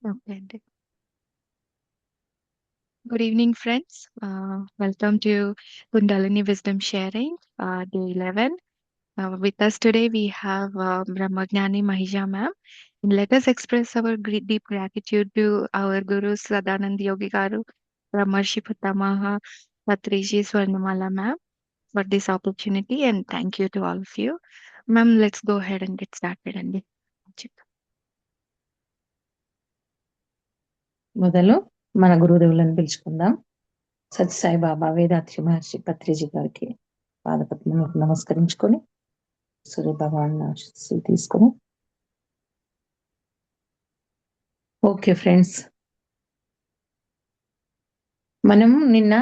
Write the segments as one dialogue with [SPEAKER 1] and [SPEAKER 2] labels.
[SPEAKER 1] Okay అండి. Good evening friends. Welcome to Kundalini Wisdom Sharing, day 11. With us today we have Brahmagnani Mahija ma'am. And let us express our deep gratitude to our Guru Sadanand Yogi Garu, Brahmarshi Pitamaha Patriji Swarnamala ma'am for this opportunity, and thank you to all of you. Ma'am, let's go ahead and get started. And
[SPEAKER 2] మొదలు మన గురుదేవులను పిలుచుకుందాం. సత్యసాయి బాబా వేదాత్రి మహర్షి పత్రిజీ గారికి పాదపద్మలకు నమస్కరించుకొని సూర్య భగవాన్ ఆశీస్సులు తీసుకొని. Okay friends, మనం నిన్న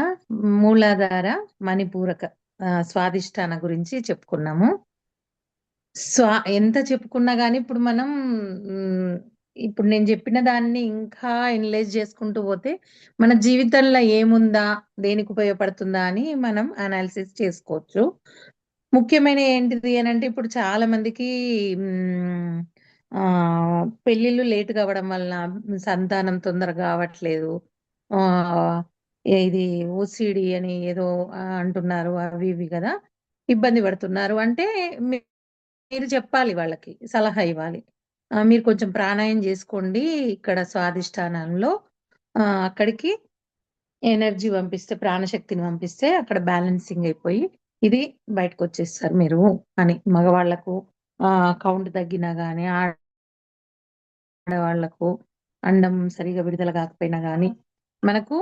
[SPEAKER 2] మూలాధార మణిపూరక స్వాదిష్టాన గురించి చెప్పుకున్నాము. ఎంత చెప్పుకున్నా గానీ ఇప్పుడు మనం ఇప్పుడు నేను చెప్పిన దాన్ని ఇంకా ఎనలైజ్ చేసుకుంటూ పోతే మన జీవితంలో ఏముందా, దేనికి ఉపయోగపడుతుందా అని మనం అనాలిసిస్ చేసుకోవచ్చు. ముఖ్యమైన ఏంటిది అని అంటే ఇప్పుడు చాలా మందికి పెళ్ళిళ్ళు లేట్ కావడం వల్ల సంతానం తొందరగా కావట్లేదు. ఇది ఓసిడి అని ఏదో అంటున్నారు, అవి ఇవి కదా ఇబ్బంది పడుతున్నారు. అంటే మీరు చెప్పాలి, వాళ్ళకి సలహా ఇవ్వాలి. మీరు కొంచెం ప్రాణాయామం చేసుకోండి ఇక్కడ స్వాదిష్టానంలో, అక్కడికి ఎనర్జీ పంపిస్తే, ప్రాణశక్తిని పంపిస్తే అక్కడ బ్యాలెన్సింగ్ అయిపోయి ఇది బయటకు వచ్చేస్తారు మీరు అని. మగవాళ్లకు కౌంట్ తగ్గినా గానీ, ఆడవాళ్లకు అండం సరిగా విడుదల కాకపోయినా గానీ మనకు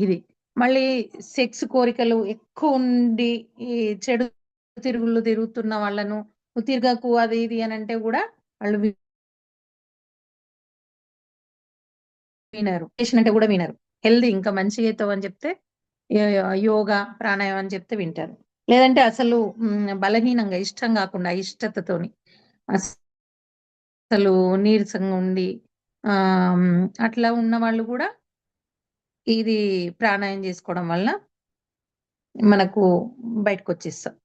[SPEAKER 2] ఇది మళ్ళీ సెక్స్ కోరికలు ఎక్కువ ఉండి ఈ చెడు తిరుగుళ్ళు తిరుగుతున్న వాళ్ళను తిరగకు అది ఇది అని అంటే కూడా వాళ్ళు వినరు. అంటే కూడా వినరు. హెల్దీ ఇంకా మంచిగా అవుతావు అని చెప్తే, యోగా ప్రాణాయామం అని చెప్తే వింటారు. లేదంటే అసలు బలహీనంగా, ఇష్టం కాకుండా ఇష్టతతోని అసలు నీరసంగా ఉండి అట్లా ఉన్న వాళ్ళు కూడా ఇది ప్రాణాయామం చేసుకోవడం వల్ల మనకు బయటకు వచ్చేస్తాం.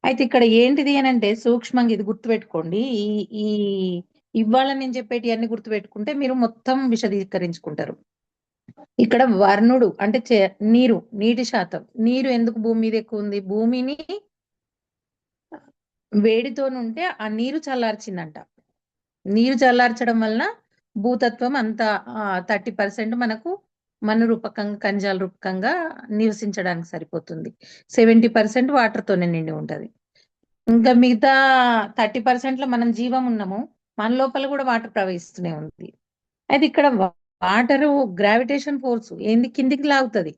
[SPEAKER 2] అయితే ఇక్కడ ఏంటిది అని అంటే సూక్ష్మంగా ఇది గుర్తుపెట్టుకోండి. ఈ ఈ ఇవాళ నేను చెప్పేటి అన్ని గుర్తుపెట్టుకుంటే మీరు మొత్తం విశదీకరించుకుంటారు. ఇక్కడ వర్ణుడు అంటే నీటి శాతం. నీరు ఎందుకు భూమి మీద ఎక్కువ ఉంది? భూమిని వేడితోనుంటే ఆ నీరు చల్లార్చిందంట. నీరు చల్లార్చడం వలన భూతత్వం అంతా 30% మనకు మన్ను రూపకంగా, ఖనిజాల రూపకంగా నివసించడానికి సరిపోతుంది. 70% వాటర్తోనే నిండి ఉంటది. ఇంకా మిగతా 30% లో మనం జీవం ఉన్నాము. మన లోపల కూడా వాటర్ ప్రవహిస్తూనే ఉంది. అయితే ఇక్కడ వాటరు గ్రావిటేషన్ ఫోర్స్ ఏంది, కిందికి లాగుతుంది.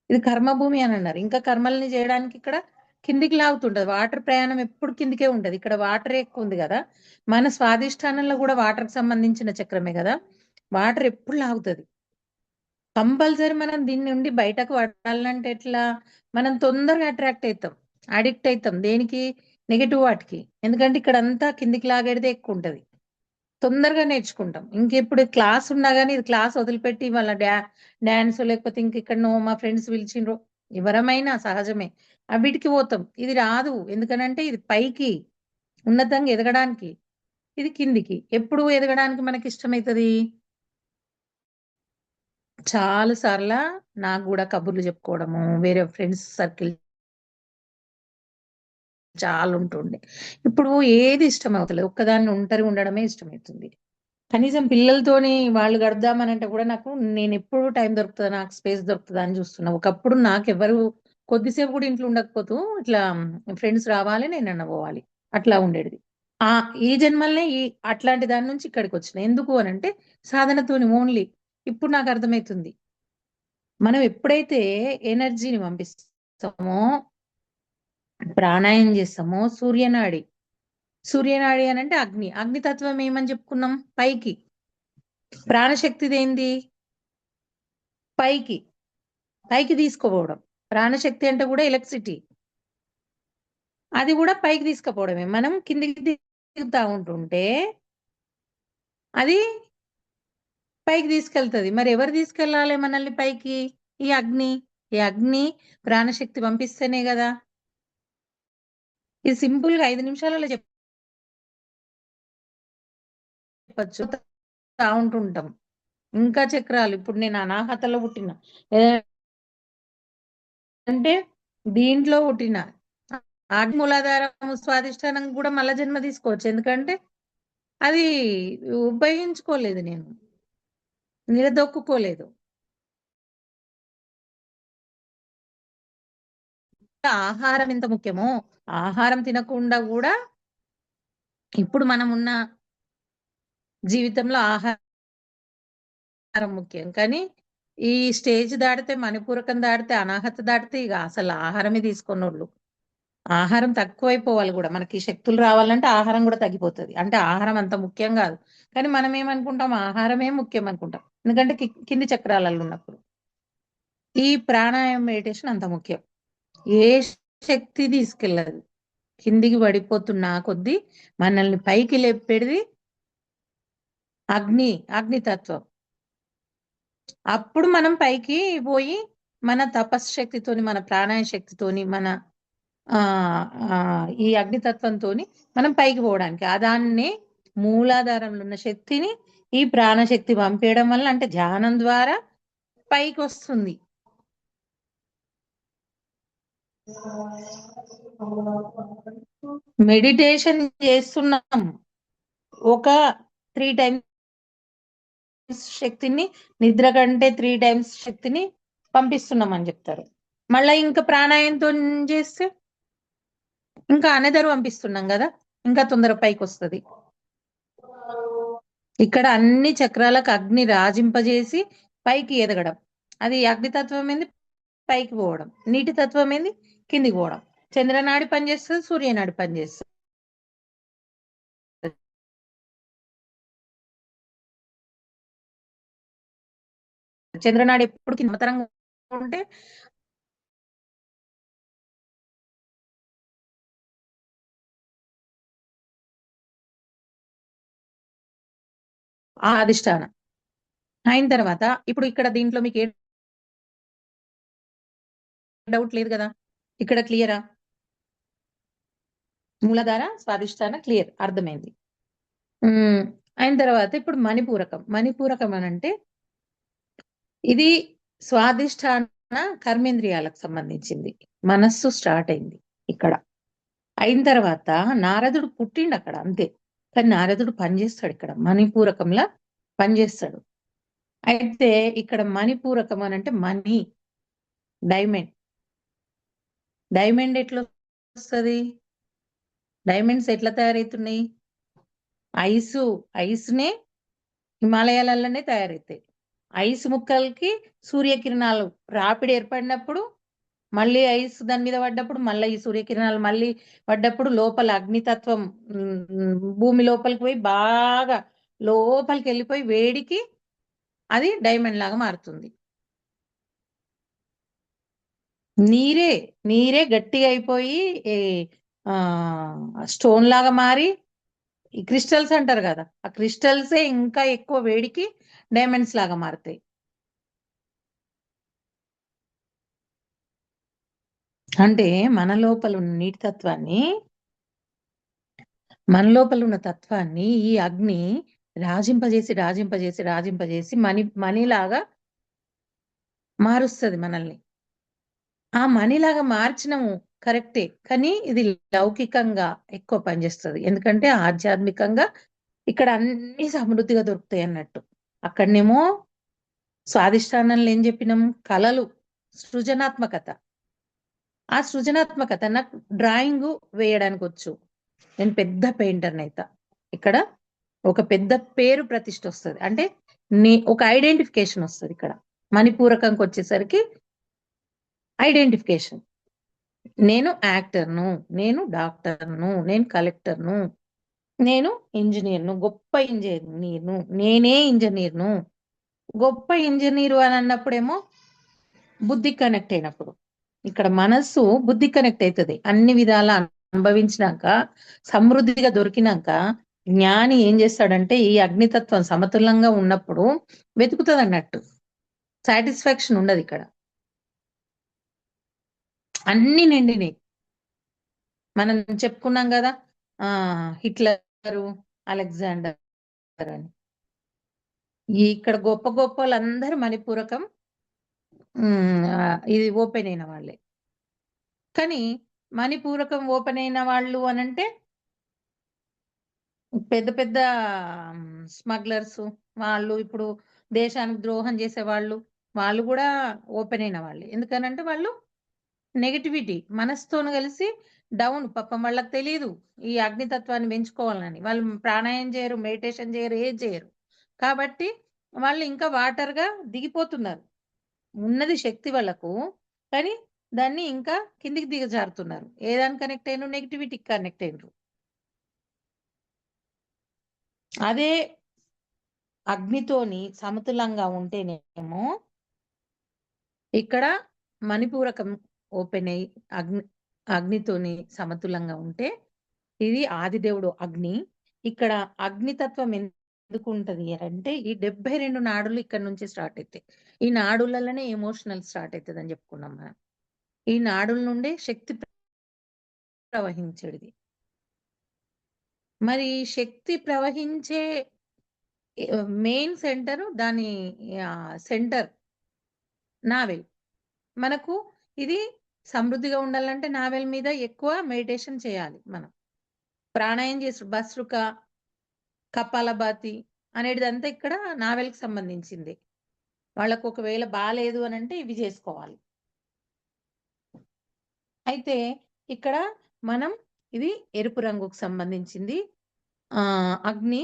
[SPEAKER 2] ఇది కర్మభూమి అని అన్నారు. ఇంకా కర్మల్ని చేయడానికి ఇక్కడ కిందికి లాగుతుంటది. వాటర్ ప్రయాణం ఎప్పుడు కిందికే ఉంటది. ఇక్కడ వాటర్ ఎక్కువ ఉంది కదా, మన స్వాదిష్టానంలో కూడా వాటర్ కి సంబంధించిన చక్రమే కదా, వాటర్ ఎప్పుడు లాగుతుంది. కంపల్సరీ మనం దీని నుండి బయటకు పడాలంటే ఎట్లా? మనం తొందరగా అట్రాక్ట్ అవుతాం, అడిక్ట్ అవుతాం. దేనికి? నెగటివ్ వాటికి. ఎందుకంటే ఇక్కడ అంతా కిందికి లాగేదే ఎక్కువ ఉంటది. తొందరగా నేర్చుకుంటాం. ఇంకెప్పుడు క్లాస్ ఉన్నా కానీ ఇది క్లాస్ వదిలిపెట్టి వాళ్ళ డాన్స్ లేకపోతే ఇంకెక్కడనో మా ఫ్రెండ్స్ పిలిచిండ్రు, ఎవరమైనా సహజమే, వీటికి పోతాం. ఇది రాదు. ఎందుకనంటే ఇది పైకి ఉన్నతంగా ఎదగడానికి, ఇది కిందికి. ఎప్పుడు ఎదగడానికి మనకి ఇష్టమవుతుంది? చాలా సార్లు నాకు కూడా కబుర్లు చెప్పుకోవడము, వేరే ఫ్రెండ్స్ సర్కిల్ చాలా ఉంటుండే. ఇప్పుడు ఏది ఇష్టం అవుతలేదు. ఒక్కదాన్ని ఒంటరిగా ఉండడమే ఇష్టమవుతుంది. కనీసం పిల్లలతోని వాళ్ళు గడదామనంటే కూడా నేను ఎప్పుడు టైం దొరుకుతుందా, నాకు స్పేస్ దొరుకుతుందా అని చూస్తున్నా. ఒకప్పుడు నాకెవరు కొద్దిసేపు కూడా ఇంట్లో ఉండకపోతూ ఇట్లా ఫ్రెండ్స్ రావాలి, నేనన్నా పోవాలి, అట్లా ఉండేది. ఈ జన్మల్నే అట్లాంటి దాని నుంచి ఇక్కడికి వచ్చిన. ఎందుకు అనంటే సాధనతోని ఓన్లీ. ఇప్పుడు నాకు అర్థమవుతుంది, మనం ఎప్పుడైతే ఎనర్జీని పంపిస్తామో, ప్రాణాయామం చేస్తామో, సూర్యనాడి అని అంటే అగ్నితత్వం ఏమని చెప్పుకున్నాం? పైకి. ప్రాణశక్తిది ఏంది? పైకి తీసుకోపోవడం. ప్రాణశక్తి అంటే కూడా ఎలక్ట్రిసిటీ, అది కూడా పైకి తీసుకుపోవడమే. మనం కిందికి దిగుతా ఉంటుంటే అది పైకి తీసుకెళ్తుంది. మరి ఎవరు తీసుకెళ్ళాలి మనల్ని పైకి? ఈ అగ్ని ప్రాణశక్తి పంపిస్తేనే కదా. ఇది సింపుల్ గా 5 నిమిషాలలో చెప్పచ్చు ఉంటుంటాం. ఇంకా చక్రాలు. ఇప్పుడు నేను అనాహతలో పుట్టిన అంటే దీంట్లో పుట్టిన మూలాధారం స్వాధిష్టానం కూడా మళ్ళా జన్మ తీసుకోవచ్చు. ఎందుకంటే అది ఉపయోగించుకోలేదు, నేను నిలదొక్కుకోలేదు. ఆహారం ఎంత ముఖ్యమో, ఆహారం తినకుండా కూడా ఇప్పుడు మనం ఉన్న జీవితంలో ఆహారం ముఖ్యం. కానీ ఈ స్టేజ్ దాటితే, మణిపూరకం దాటితే, అనాహత దాటితే ఇక అసలు ఆహారమే తీసుకున్నోళ్ళు. ఆహారం తక్కువైపోవాలి కూడా. మనకి శక్తులు రావాలంటే ఆహారం కూడా తగ్గిపోతుంది. అంటే ఆహారం అంత ముఖ్యం కాదు, కానీ మనం ఏమనుకుంటాం, ఆహారమే ముఖ్యం అనుకుంటాం. ఎందుకంటే కింది చక్రాలలో ఉన్నప్పుడు ఈ ప్రాణాయామ మెడిటేషన్ అంత ముఖ్యం. ఏ శక్తి తీసుకెళ్ళదు. కిందికి పడిపోతున్న కొద్దీ మనల్ని పైకి లేపేది అగ్నితత్వం. అప్పుడు మనం పైకి పోయి మన తపశ్శక్తితోని, మన ప్రాణాయామ శక్తితోని, మన ఈ అగ్నితత్వంతో మనం పైకి పోవడానికి దాన్ని మూలాధారంలో ఉన్న శక్తిని ఈ ప్రాణశక్తి పంపేయడం వల్ల, అంటే ధ్యానం ద్వారా పైకి వస్తుంది. మెడిటేషన్ చేస్తున్నాం, ఒక 3 టైమ్స్ శక్తిని, నిద్ర కంటే 3 టైమ్స్ శక్తిని పంపిస్తున్నాం అని చెప్తారు. మళ్ళీ ఇంకా ప్రాణాయంతో చేస్తే ఇంకా అనెదర్ పంపిస్తున్నాం కదా, ఇంకా తొందర పైకి వస్తుంది. ఇక్కడ అన్ని చక్రాలకు అగ్ని రాజింపజేసి పైకి ఎదగడం. అది అగ్నితత్వం ఏంది, పైకి పోవడం. నీటి తత్వం ఏంది, కిందికి పోవడం. చంద్రనాడి పనిచేస్తుంది, సూర్యనాడి పనిచేస్తుంది. చంద్రనాడి ఎప్పుడు కిందతరంగా ఉంటే ఆ అధిష్టానం అయిన తర్వాత, ఇప్పుడు ఇక్కడ దీంట్లో మీకు ఏ డౌట్ లేదు కదా, ఇక్కడ క్లియరా? మూలాధార స్వాధిష్టాన క్లియర్, అర్థమైంది. అయిన తర్వాత ఇప్పుడు మణిపూరకం అని అంటే ఇది స్వాధిష్టాన కర్మేంద్రియాలకు సంబంధించింది. మనస్సు స్టార్ట్ అయింది ఇక్కడ. అయిన తర్వాత నారదుడు పుట్టిండు అక్కడ, అంతే. కానీ నారదుడు పనిచేస్తాడు ఇక్కడ, మణిపూరకంలా పనిచేస్తాడు. అయితే ఇక్కడ మణిపూరకం అని అంటే మణి, డైమండ్ ఎట్లా వస్తుంది? డైమండ్స్ ఎట్లా తయారవుతున్నాయి? ఐస్నే హిమాలయాలలోనే తయారవుతాయి. ఐస్ ముక్కలకి సూర్యకిరణాలు రాపిడి ఏర్పడినప్పుడు, మళ్ళీ ఐస్ దాని మీద పడ్డప్పుడు, మళ్ళీ ఈ సూర్యకిరణాలు మళ్ళీ పడ్డప్పుడు, లోపల అగ్నితత్వం భూమి లోపలికి పోయి బాగా లోపలికి వెళ్ళిపోయి వేడికి అది డైమండ్ లాగా మారుతుంది. నీరే గట్టిగా అయిపోయి స్టోన్ లాగా మారి, ఈ క్రిస్టల్స్ అంటారు కదా, ఆ క్రిస్టల్సే ఇంకా ఎక్కువ వేడికి డైమండ్స్ లాగా మారుతాయి. అంటే మన లోపల ఉన్న నీటి తత్వాన్ని, మన లోపల ఉన్న తత్వాన్ని ఈ అగ్ని రాజింపజేసి మణిలాగా మారుస్తుంది మనల్ని. ఆ మణిలాగా మార్చినము కరెక్టే, కానీ ఇది లౌకికంగా ఎక్కువ పనిచేస్తుంది. ఎందుకంటే ఆధ్యాత్మికంగా ఇక్కడ అన్ని సమృద్ధిగా దొరుకుతాయి అన్నట్టు. అక్కడనేమో స్వాధిష్టానంలో ఏం చెప్పినాం, కళలు, సృజనాత్మకత. ఆ సృజనాత్మకత, నాకు డ్రాయింగ్ వేయడానికి వచ్చు, నేను పెద్ద పెయింటర్ని అయితే. ఇక్కడ ఒక పెద్ద పేరు ప్రతిష్ట వస్తుంది, అంటే ఒక ఐడెంటిఫికేషన్ వస్తుంది. ఇక్కడ మణిపూరకంకి వచ్చేసరికి ఐడెంటిఫికేషన్, నేను యాక్టర్ను, నేను డాక్టర్ను, నేను కలెక్టర్ను, నేను ఇంజనీర్ను, గొప్ప ఇంజనీర్ను, నేనే ఇంజనీర్ను. గొప్ప ఇంజనీరు అని అన్నప్పుడేమో బుద్ధి కనెక్ట్ అయినప్పుడు, ఇక్కడ మనస్సు బుద్ధి కనెక్ట్ అవుతుంది. అన్ని విధాల అనుభవించినాక, సమృద్ధిగా దొరికినాక, జ్ఞాని ఏం చేస్తాడంటే ఈ అగ్నితత్వం సమతుల్యంగా ఉన్నప్పుడు వెతుకుతుంది అన్నట్టు. సాటిస్ఫాక్షన్ ఉండదు ఇక్కడ, అన్ని నిండినాయి. మనం చెప్పుకున్నాం కదా, హిట్లరు, అలెగ్జాండర్ అని. ఇక్కడ గొప్ప గొప్ప వాళ్ళందరూ మణిపూరకం ఇది ఓపెన్ అయిన వాళ్ళే. కానీ మణిపూరకం ఓపెన్ అయిన వాళ్ళు అనంటే పెద్ద పెద్ద స్మగ్లర్స్ వాళ్ళు, ఇప్పుడు దేశానికి ద్రోహం చేసేవాళ్ళు, వాళ్ళు కూడా ఓపెన్ అయిన వాళ్ళే. ఎందుకనంటే వాళ్ళు నెగటివిటీ మనసుతోని కలిసి డౌన్, పాపం వాళ్ళకి తెలీదు ఈ అగ్నితత్వాన్ని పెంచుకోవాలని. వాళ్ళు ప్రాణాయామం చేయరు, మెడిటేషన్ చేయరు, ఏది చేయరు. కాబట్టి వాళ్ళు ఇంకా వాటర్‌గా దిగిపోతున్నారు. ఉన్నది శక్తి వాళ్ళకు. కానీ దాన్ని ఇంకా కిందికి దిగజారుతున్నారు. ఏ దానికి కనెక్ట్ అయ్యిండ్రు? నెగటివిటీకి కనెక్ట్ అయ్యిండ్రు. అదే అగ్నితోని సమతులంగా ఉంటేనేమో ఇక్కడ మణిపూరకం ఓపెన్ అయ్యి అగ్నితోని సమతులంగా ఉంటే, ఇది ఆదిదేవుడు అగ్ని. ఇక్కడ అగ్నితత్వం ఎందుకు ఉంటది అంటే, ఈ 72 నాడులు ఇక్కడ నుంచి స్టార్ట్ అయితాయి. ఈ నాడులలోనే ఎమోషనల్ స్టార్ట్ అయితదని చెప్పుకున్నాం మనం. ఈ నాడుల నుండే శక్తి ప్రవహించేది. మరి శక్తి ప్రవహించే మెయిన్ సెంటర్ దాని సెంటర్ నావెల్. మనకు ఇది సమృద్ధిగా ఉండాలంటే నావెల్ మీద ఎక్కువ మెడిటేషన్ చేయాలి మనం. ప్రాణాయామం చేసి భస్త్రిక, కపాలభాతి అనేటిదంతా ఇక్కడ నావెల్‌కి సంబంధించింది. వాళ్ళకు ఒకవేళ బాలేదు అనంటే ఇవి చేసుకోవాలి. అయితే ఇక్కడ మనం ఇది ఎరుపు రంగుకు సంబంధించింది. అగ్ని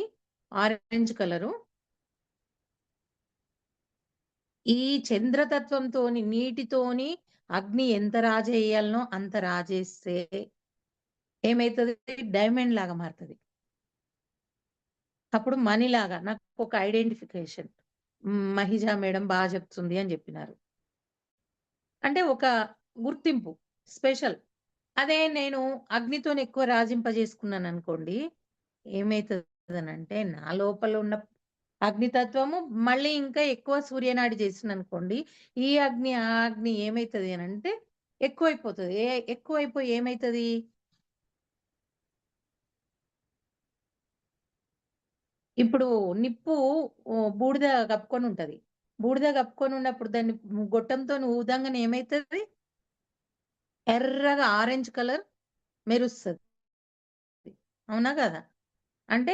[SPEAKER 2] ఆరెంజ్ కలరు. ఈ చంద్రతత్వంతోని, నీటితోని అగ్ని ఎంత రాజేయాలనో అంత రాజేస్తే ఏమైతది? డైమండ్ లాగా మారుతది. అప్పుడు మణిలాగా నాకొక ఐడెంటిఫికేషన్. మహిజా మేడం బా చెప్తుంది అని చెప్పినారు. అంటే ఒక గుర్తింపు, స్పెషల్. అదే నేను అగ్నితోని ఎక్కువ రాజింపజేసుకున్నాననుకోండి, ఏమైతదనంటే నా లోపల ఉన్న అగ్నితత్వము మళ్ళీ ఇంకా ఎక్కువ సూర్యనాడి చేసిననుకోండి, ఈ అగ్ని, ఆ అగ్ని ఏమైతది అనంటే ఎక్కువైపోతది. ఎక్కువైపోయి ఏమైతది? ఇప్పుడు నిప్పు బూడిద కప్పుకొనుంటది. బూడిద కప్పుకొనున్నప్పుడు దాన్ని గొట్టంతోని ఊదంగానే ఏమైతది? ఎర్రగా ఆరెంజ్ కలర్ మెరుస్తది. అవునా కాదా? అంటే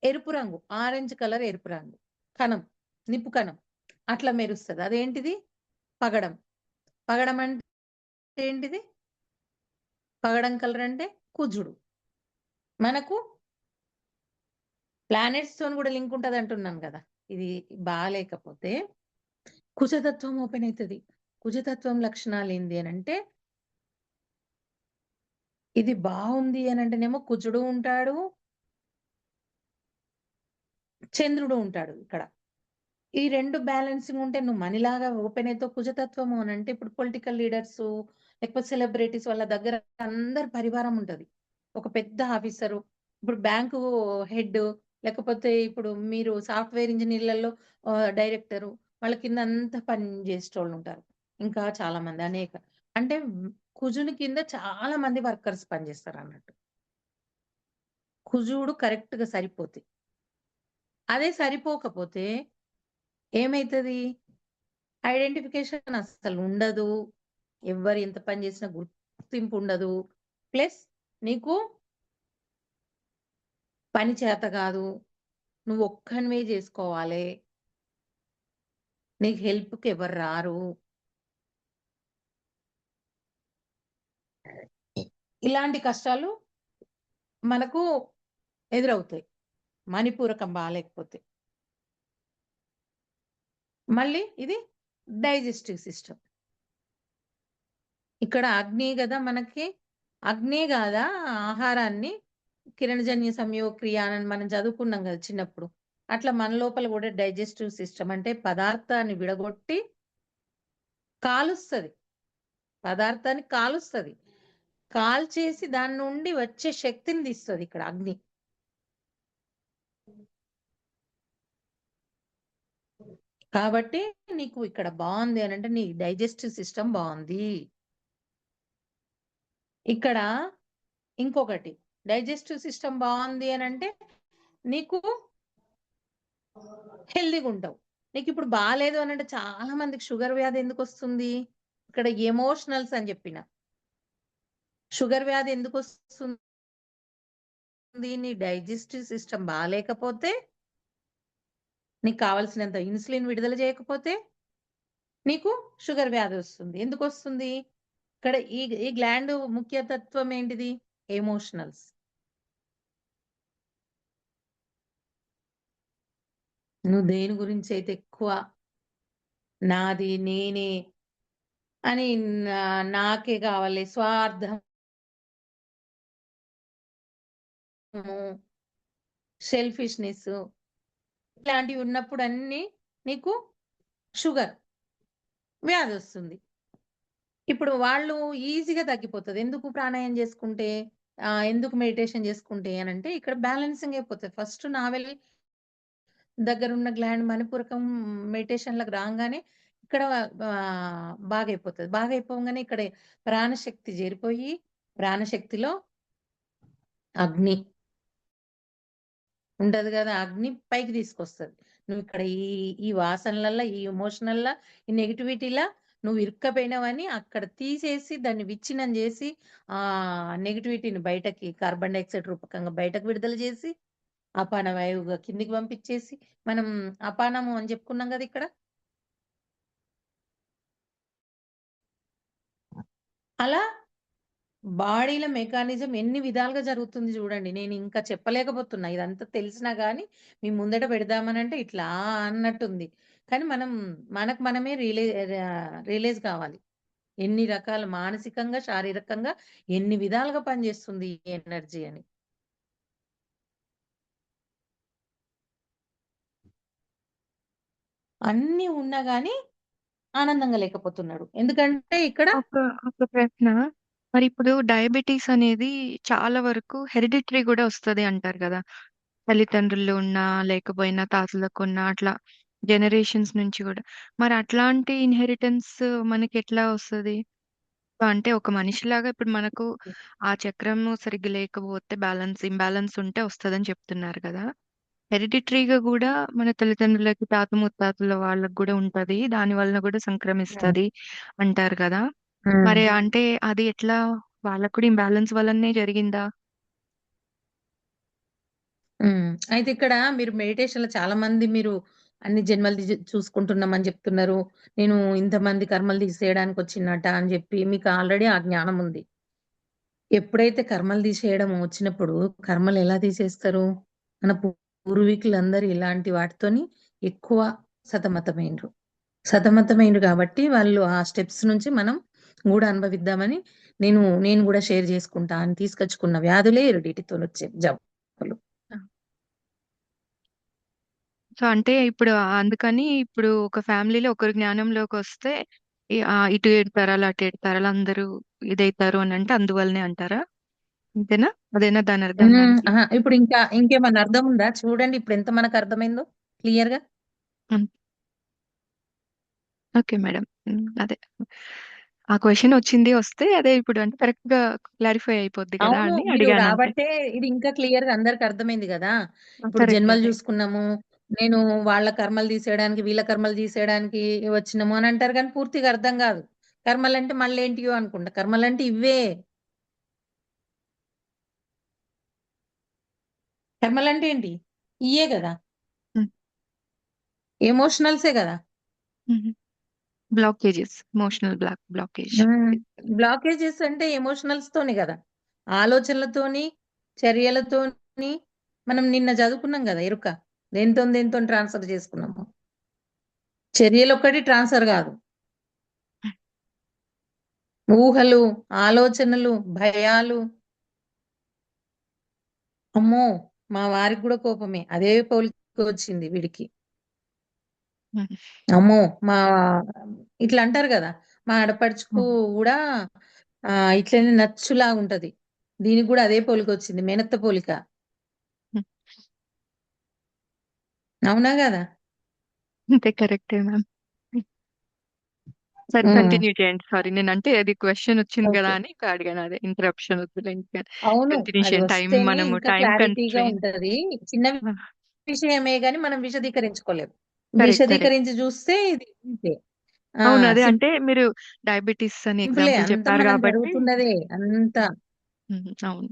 [SPEAKER 2] ఎరుపు రంగు. ఆరెంజ్ కలర్ ఎరుపు రంగు. కణం. నిప్పు కణం. అట్లా మెరుస్తది. అదేంటిది? పగడం. పగడం అంటే ఏంటిది? పగడం కలర్ అంటే కుజుడు. మనకు ప్లానెట్స్‌తోని కూడా లింక్ ఉంటదంటున్నాను గదా! ఇది బాలేకపోతే కుజతత్వం ఓపెన్ అయితది. కుజతత్వం లక్షణాలేంది అనంటే, ఇది బావుంది అనంటేనేమో కుజుడు ఉంటాడు, చంద్రుడు ఉంటాడు ఇక్కడ. ఈ 2 బ్యాలెన్సింగ్ ఉంటే నువ్వు మనీలాగా ఓపెన్ అయితావు. కుజతత్వము అనంటే ఇప్పుడు పొలిటికల్ లీడర్సు, లేకపోతే సెలబ్రిటీస్ వాళ్ళ దగ్గర అందరి పరివారం ఉంటది. ఒక పెద్ద ఆఫీసరు, ఇప్పుడు బ్యాంకు హెడ్, లేకపోతే ఇప్పుడు మీరు సాఫ్ట్‌వేర్ ఇంజినీర్‌లలో డైరెక్టరు, వాళ్ళ కింద అంతా పని చేసేటోళ్ళుంటారు. ఇంకా చాలా మంది అంటే కుజుని కింద చాలా మంది వర్కర్స్ పనిచేస్తారన్నట్టు. కుజుడు కరెక్ట్‌గా సరిపోతే. అదే సరిపోకపోతే ఏమైతది? ఐడెంటిఫికేషన్ అస్సలుండదు. ఎవ్వరు ఎంత పని చేసినా గుర్తింపుండదు. ప్లస్ నీకు పని చేత గాదు. నువ్వొక్కనివే జేసుకోవాలే. నీకు హెల్ప్‌కి ఎవరు రారు. ఇలాంటి కష్టాలు మనకు ఎదురవుతాయి. మణిపూరకం బాలేకపోతే. మళ్ళీ ఇది డైజెస్టివ్ సిస్టమ్. ఇక్కడ అగ్ని గదా మనకి. అగ్నే గాదా ఆహారాన్ని కిరణజన్య సంయోగక్రియ అని మనం చదువుకున్నాం గదా చిన్నప్పుడు. అట్లా మన లోపల గూడా డైజెస్టివ్ సిస్టమ్ అంటే పదార్థాన్ని విడగొట్టి కాలుస్తది. పదార్థాన్ని కాలుస్తది. కాల్చేసి దాని నుండి వచ్చే శక్తిని తీస్తది ఇక్కడ అగ్ని. కాబట్టి నీకు ఇక్కడ బావుంది అనంటే నీ డైజెస్టివ్ సిస్టమ్ బావుంది. ఇక్కడ ఇంకొకటి డైజెస్టివ్ సిస్టమ్ బావుంది అనంటే నీకు హెల్తీగా ఉంటావు. నీకిప్పుడు బాలేదు అనంటే చాలా మందికి షుగర్ వ్యాధి ఎందుకొస్తుంది? ఇక్కడ ఎమోషనల్స్ అని జెప్పిన. షుగర్ వ్యాధి ఎందుకొస్తుంది? నీ డైజెస్టివ్ సిస్టమ్ బాలేకపోతే, నీకు కావాల్సినంత ఇన్సులిన్ విడుదల జేయకపోతే, నీకు షుగర్ వ్యాధొస్తుంది. ఎందుకొస్తుంది? ఇక్కడ ఈ ఈ గ్లాండ్ ముఖ్య తత్వం ఏంటిది? ఎమోషనల్స్. నువ్వు దేని గురించైతే ఎక్కువ నాది, నేనే అని నాకే కావాలి, స్వార్థము, సెల్ఫిష్‌నెస్ ఇట్లాంటివి ఉన్నప్పుడు అన్నీ నీకు షుగర్ వ్యాధొస్తుంది. ఇప్పుడు వాళ్ళు ఈజీగా తగ్గిపోతది. ఎందుకు ప్రాణాయామం చేసుకుంటే, ఎందుకు మెడిటేషన్ చేసుకుంటే అనంటే ఇక్కడ బ్యాలెన్సింగ్ అయిపోతది. ఫస్ట్ నావెల్ దగ్గరున్న గ్లాండ్ మణిపూరకం మెడిటేషన్‌లోకి రాంగానే ఇక్కడ బాగైపోతది. బాగైపోంగానే ఇక్కడ ప్రాణశక్తి చేరిపోయి, ప్రాణశక్తిలో అగ్ని ఉంటది గదా! అగ్ని పైకి తీసుకొస్తది. నువ్విక్కడ ఈ ఈ వాసనలల్ల, ఈ ఎమోషనల్‌ల, ఈ నెగటివిటీల నువ్వు ఇరుక్కపోయినవని అక్కడ తీసేసి, దాన్ని విచ్ఛిన్నం జేసి, నెగటివిటీని బయటకి కార్బన్ డయాక్సైడ్ రూపకంగా బయటకు విడుదల జేసి, అపాన వాయువుగా కిందికి పంపించేసి, మనం అపానము అని జెప్పుకున్నాం గదా ఇక్కడ. అలా బాడీలో మెకానిజం ఎన్ని విధాలుగా జరుగుతుంది జూడండి. నేనింకా చెప్పలేకపోతున్నా. ఇదంతా తెలిసినా గానీ, మీ ముందట పెడదామనంటే ఇట్లా అన్నట్టుంది. కానీ మనం మనకు మనమే రియలైజ్ కావాలి. ఎన్ని రకాల మానసికంగా, శారీరకంగా ఎన్ని విధాలుగా పనిచేస్తుంది ఈ ఎనర్జీ అని. అన్నీ ఉన్నా గానీ ఆనందంగా లేకపోతున్నాడు. ఎందుకంటే ఇక్కడ
[SPEAKER 1] ఒక ఒక ప్రశ్న. మరి ఇప్పుడు డయాబెటీస్ అనేది చాలా వరకు హెరిడిటరీ కూడా వస్తది అంటారు కదా! తల్లిదండ్రుల్లో ఉన్నా, లేకపోయినా తాతలకున్నా అట్లా జనరేషన్స్ నుంచి గూడా. మరి అట్లాంటి ఇన్‌హెరిటెన్స్ మనకెట్లా వస్తది? అంటే ఒక మనిషిలాగా ఇప్పుడు మనకు ఆ చక్రము సరిగ్గా లేకపోతే ఇంబాలన్స్ ఉంటే వస్తదని చెప్తున్నారు కదా! హెరిడిటరీగా గూడా మన తల్లిదండ్రులకి, తాత ముత్తాతల వాళ్ళకి గూడా ఉంటది. దాని వలన గూడా
[SPEAKER 2] హ్మ్.
[SPEAKER 1] సంక్రమిస్తది అంటారు కదా!
[SPEAKER 2] హ్మ్.
[SPEAKER 1] మరి అంటే అది ఎట్లా? వాళ్ళకి కూడా ఇంబాలన్స్ వల్లనే జరిగిందా?
[SPEAKER 2] హ్మ్. అయితే ఇక్కడ మీరు మెడిటేషన్‌లో చాలా మంది మీరు అన్ని జన్మలు చూసుకుంటున్నామని జెప్తున్నారు. నేను ఇంతమంది కర్మలు తీసేయడానికొచ్చినట అని జెప్పి మీకు ఆల్రెడీ ఆ జ్ఞానం ఉంది. ఎప్పుడైతే కర్మలు తీసేయడం వచ్చినప్పుడు కర్మలు ఎలా తీసేస్తారు? మన పూర్వీకులందరూ ఇలాంటి వాటితోని ఎక్కువ సతమతమైండ్రు. సతమతమైండ్రు గాబట్టి వాళ్ళు ఆ స్టెప్స్ నుంచి మనం గూడా అనుభవిద్దామని నేను గూడా షేర్ జేసుకుంటా అని తీసుకొచ్చుకున్న వ్యాధులే హెరిడిటీతోనొచ్చే జబ్బులు.
[SPEAKER 1] ఆ! సో, అంటే ఇప్పుడు అందుకని ఇప్పుడు ఒక ఫ్యామిలీలో ఒకరు జ్ఞానంలోకొస్తే ఇటు 7 తరాలు, అటు 7 తరాలు అందరూ ఇదైతారు అనంటే అందువల్లనే అంటారా? అంతేనా? అదేనా దానర్థం
[SPEAKER 2] హ్మ్.
[SPEAKER 1] దానికి?
[SPEAKER 2] అహా! ఇప్పుడు ఇంకేమన్నా అర్థం ఉందా? చూడండి ఇప్పుడెంత మనకర్థమైందో క్లియర్‌గా.
[SPEAKER 1] హ్మ్. Okay madam. అదే. ఆ క్వెషన్ వస్తే అదే ఇప్పుడు అంటే కరెక్ట్‌గా క్లారిఫై అయిపోద్ది కదా!
[SPEAKER 2] అవును.
[SPEAKER 1] అని
[SPEAKER 2] మీరు
[SPEAKER 1] అడిగానంతే.
[SPEAKER 2] రాబట్టే ఇది ఇంకా క్లియర్‌గా అందరికి అర్థమైంది గదా! ఇప్పుడు
[SPEAKER 1] కరెక్ట్
[SPEAKER 2] జన్మలు
[SPEAKER 1] అదే.
[SPEAKER 2] జూసుకున్నాము. నేను వాళ్ళ కర్మలు తీసేయడానికి, వీళ్ళ కర్మలు తీసేయడానికి వచ్చినము అని అంటారు గానీ పూర్తిగా అర్థం గాదు. కర్మలంటే మళ్ళేంటియో అనుకుంటా. కర్మలంటే ఇవ్వే. కర్మలంటే ఏంటి? ఇయ్యే గదా!
[SPEAKER 1] హ్మ్.
[SPEAKER 2] ఎమోషనల్సే గదా!
[SPEAKER 1] హుహు. బ్లాకేజెస్. Emotional blockage.
[SPEAKER 2] హ్మ్. బ్లాకేజెస్ అంటే ఎమోషనల్స్‌తోనే గదా! ఆలోచనలతోని, చర్యలతోని మనం నిన్న చదువుకున్నాం గదా! ఎరుక. దేనితోని ట్రాన్స్‌ఫర్ చేసుకున్నాము. చర్యలొక్కటి ట్రాన్స్‌ఫర్ గాదు. ఊహలు, ఆలోచనలు, భయాలు. అమ్మో! మా వారికి గూడా కోపమే. అదే పోలికొచ్చింది వీడికి.
[SPEAKER 1] హ్మ్.
[SPEAKER 2] అమ్మో! ఇట్లా అంటారు గదా! మా ఆడపడుచుకు
[SPEAKER 1] హ్మ్.
[SPEAKER 2] గూడా ఇట్లనే నచ్చులాగుంటది. దీనికి గూడా అదే పోలికొచ్చింది. మేనత్త పోలిక.
[SPEAKER 1] హ్మ్.
[SPEAKER 2] అవునా గదా!
[SPEAKER 1] అంతే కరెక్టే మ్యామ్. సరే
[SPEAKER 2] హ్మ్.
[SPEAKER 1] కంటిన్యూ చేయండి. సారీ నేనంటే అది క్వెషన్ వచ్చింది కదా!
[SPEAKER 2] ఓకే.
[SPEAKER 1] అని అడిగాను. అదే ఇంటరప్షన్ వద్దులే ఇంకా
[SPEAKER 2] అవును. అది
[SPEAKER 1] కంటిన్యూషన్
[SPEAKER 2] వస్తేనే
[SPEAKER 1] మనము
[SPEAKER 2] ఇంకా
[SPEAKER 1] టైమ్
[SPEAKER 2] క్లారిటీగా
[SPEAKER 1] కన్‌స్ట్రెయిన్.
[SPEAKER 2] ఉంటది. చిన్న
[SPEAKER 1] ఆ!
[SPEAKER 2] విషయమే గాని మనం విశదీకరించుకోలేము.
[SPEAKER 1] కరెక్ట్. కరెక్ట్.
[SPEAKER 2] విశదీకరించి చూస్తే ఇది ఇంతే. ఆ!
[SPEAKER 1] అవును. అదే అంటే మీరు డయాబెటిస్ అని
[SPEAKER 2] సింపులే.
[SPEAKER 1] ఎగ్జాంపుల్
[SPEAKER 2] అంతా
[SPEAKER 1] చెప్పారు
[SPEAKER 2] మనకు
[SPEAKER 1] గాబట్టి
[SPEAKER 2] జరుగుతున్నదే అంతా.
[SPEAKER 1] అవును.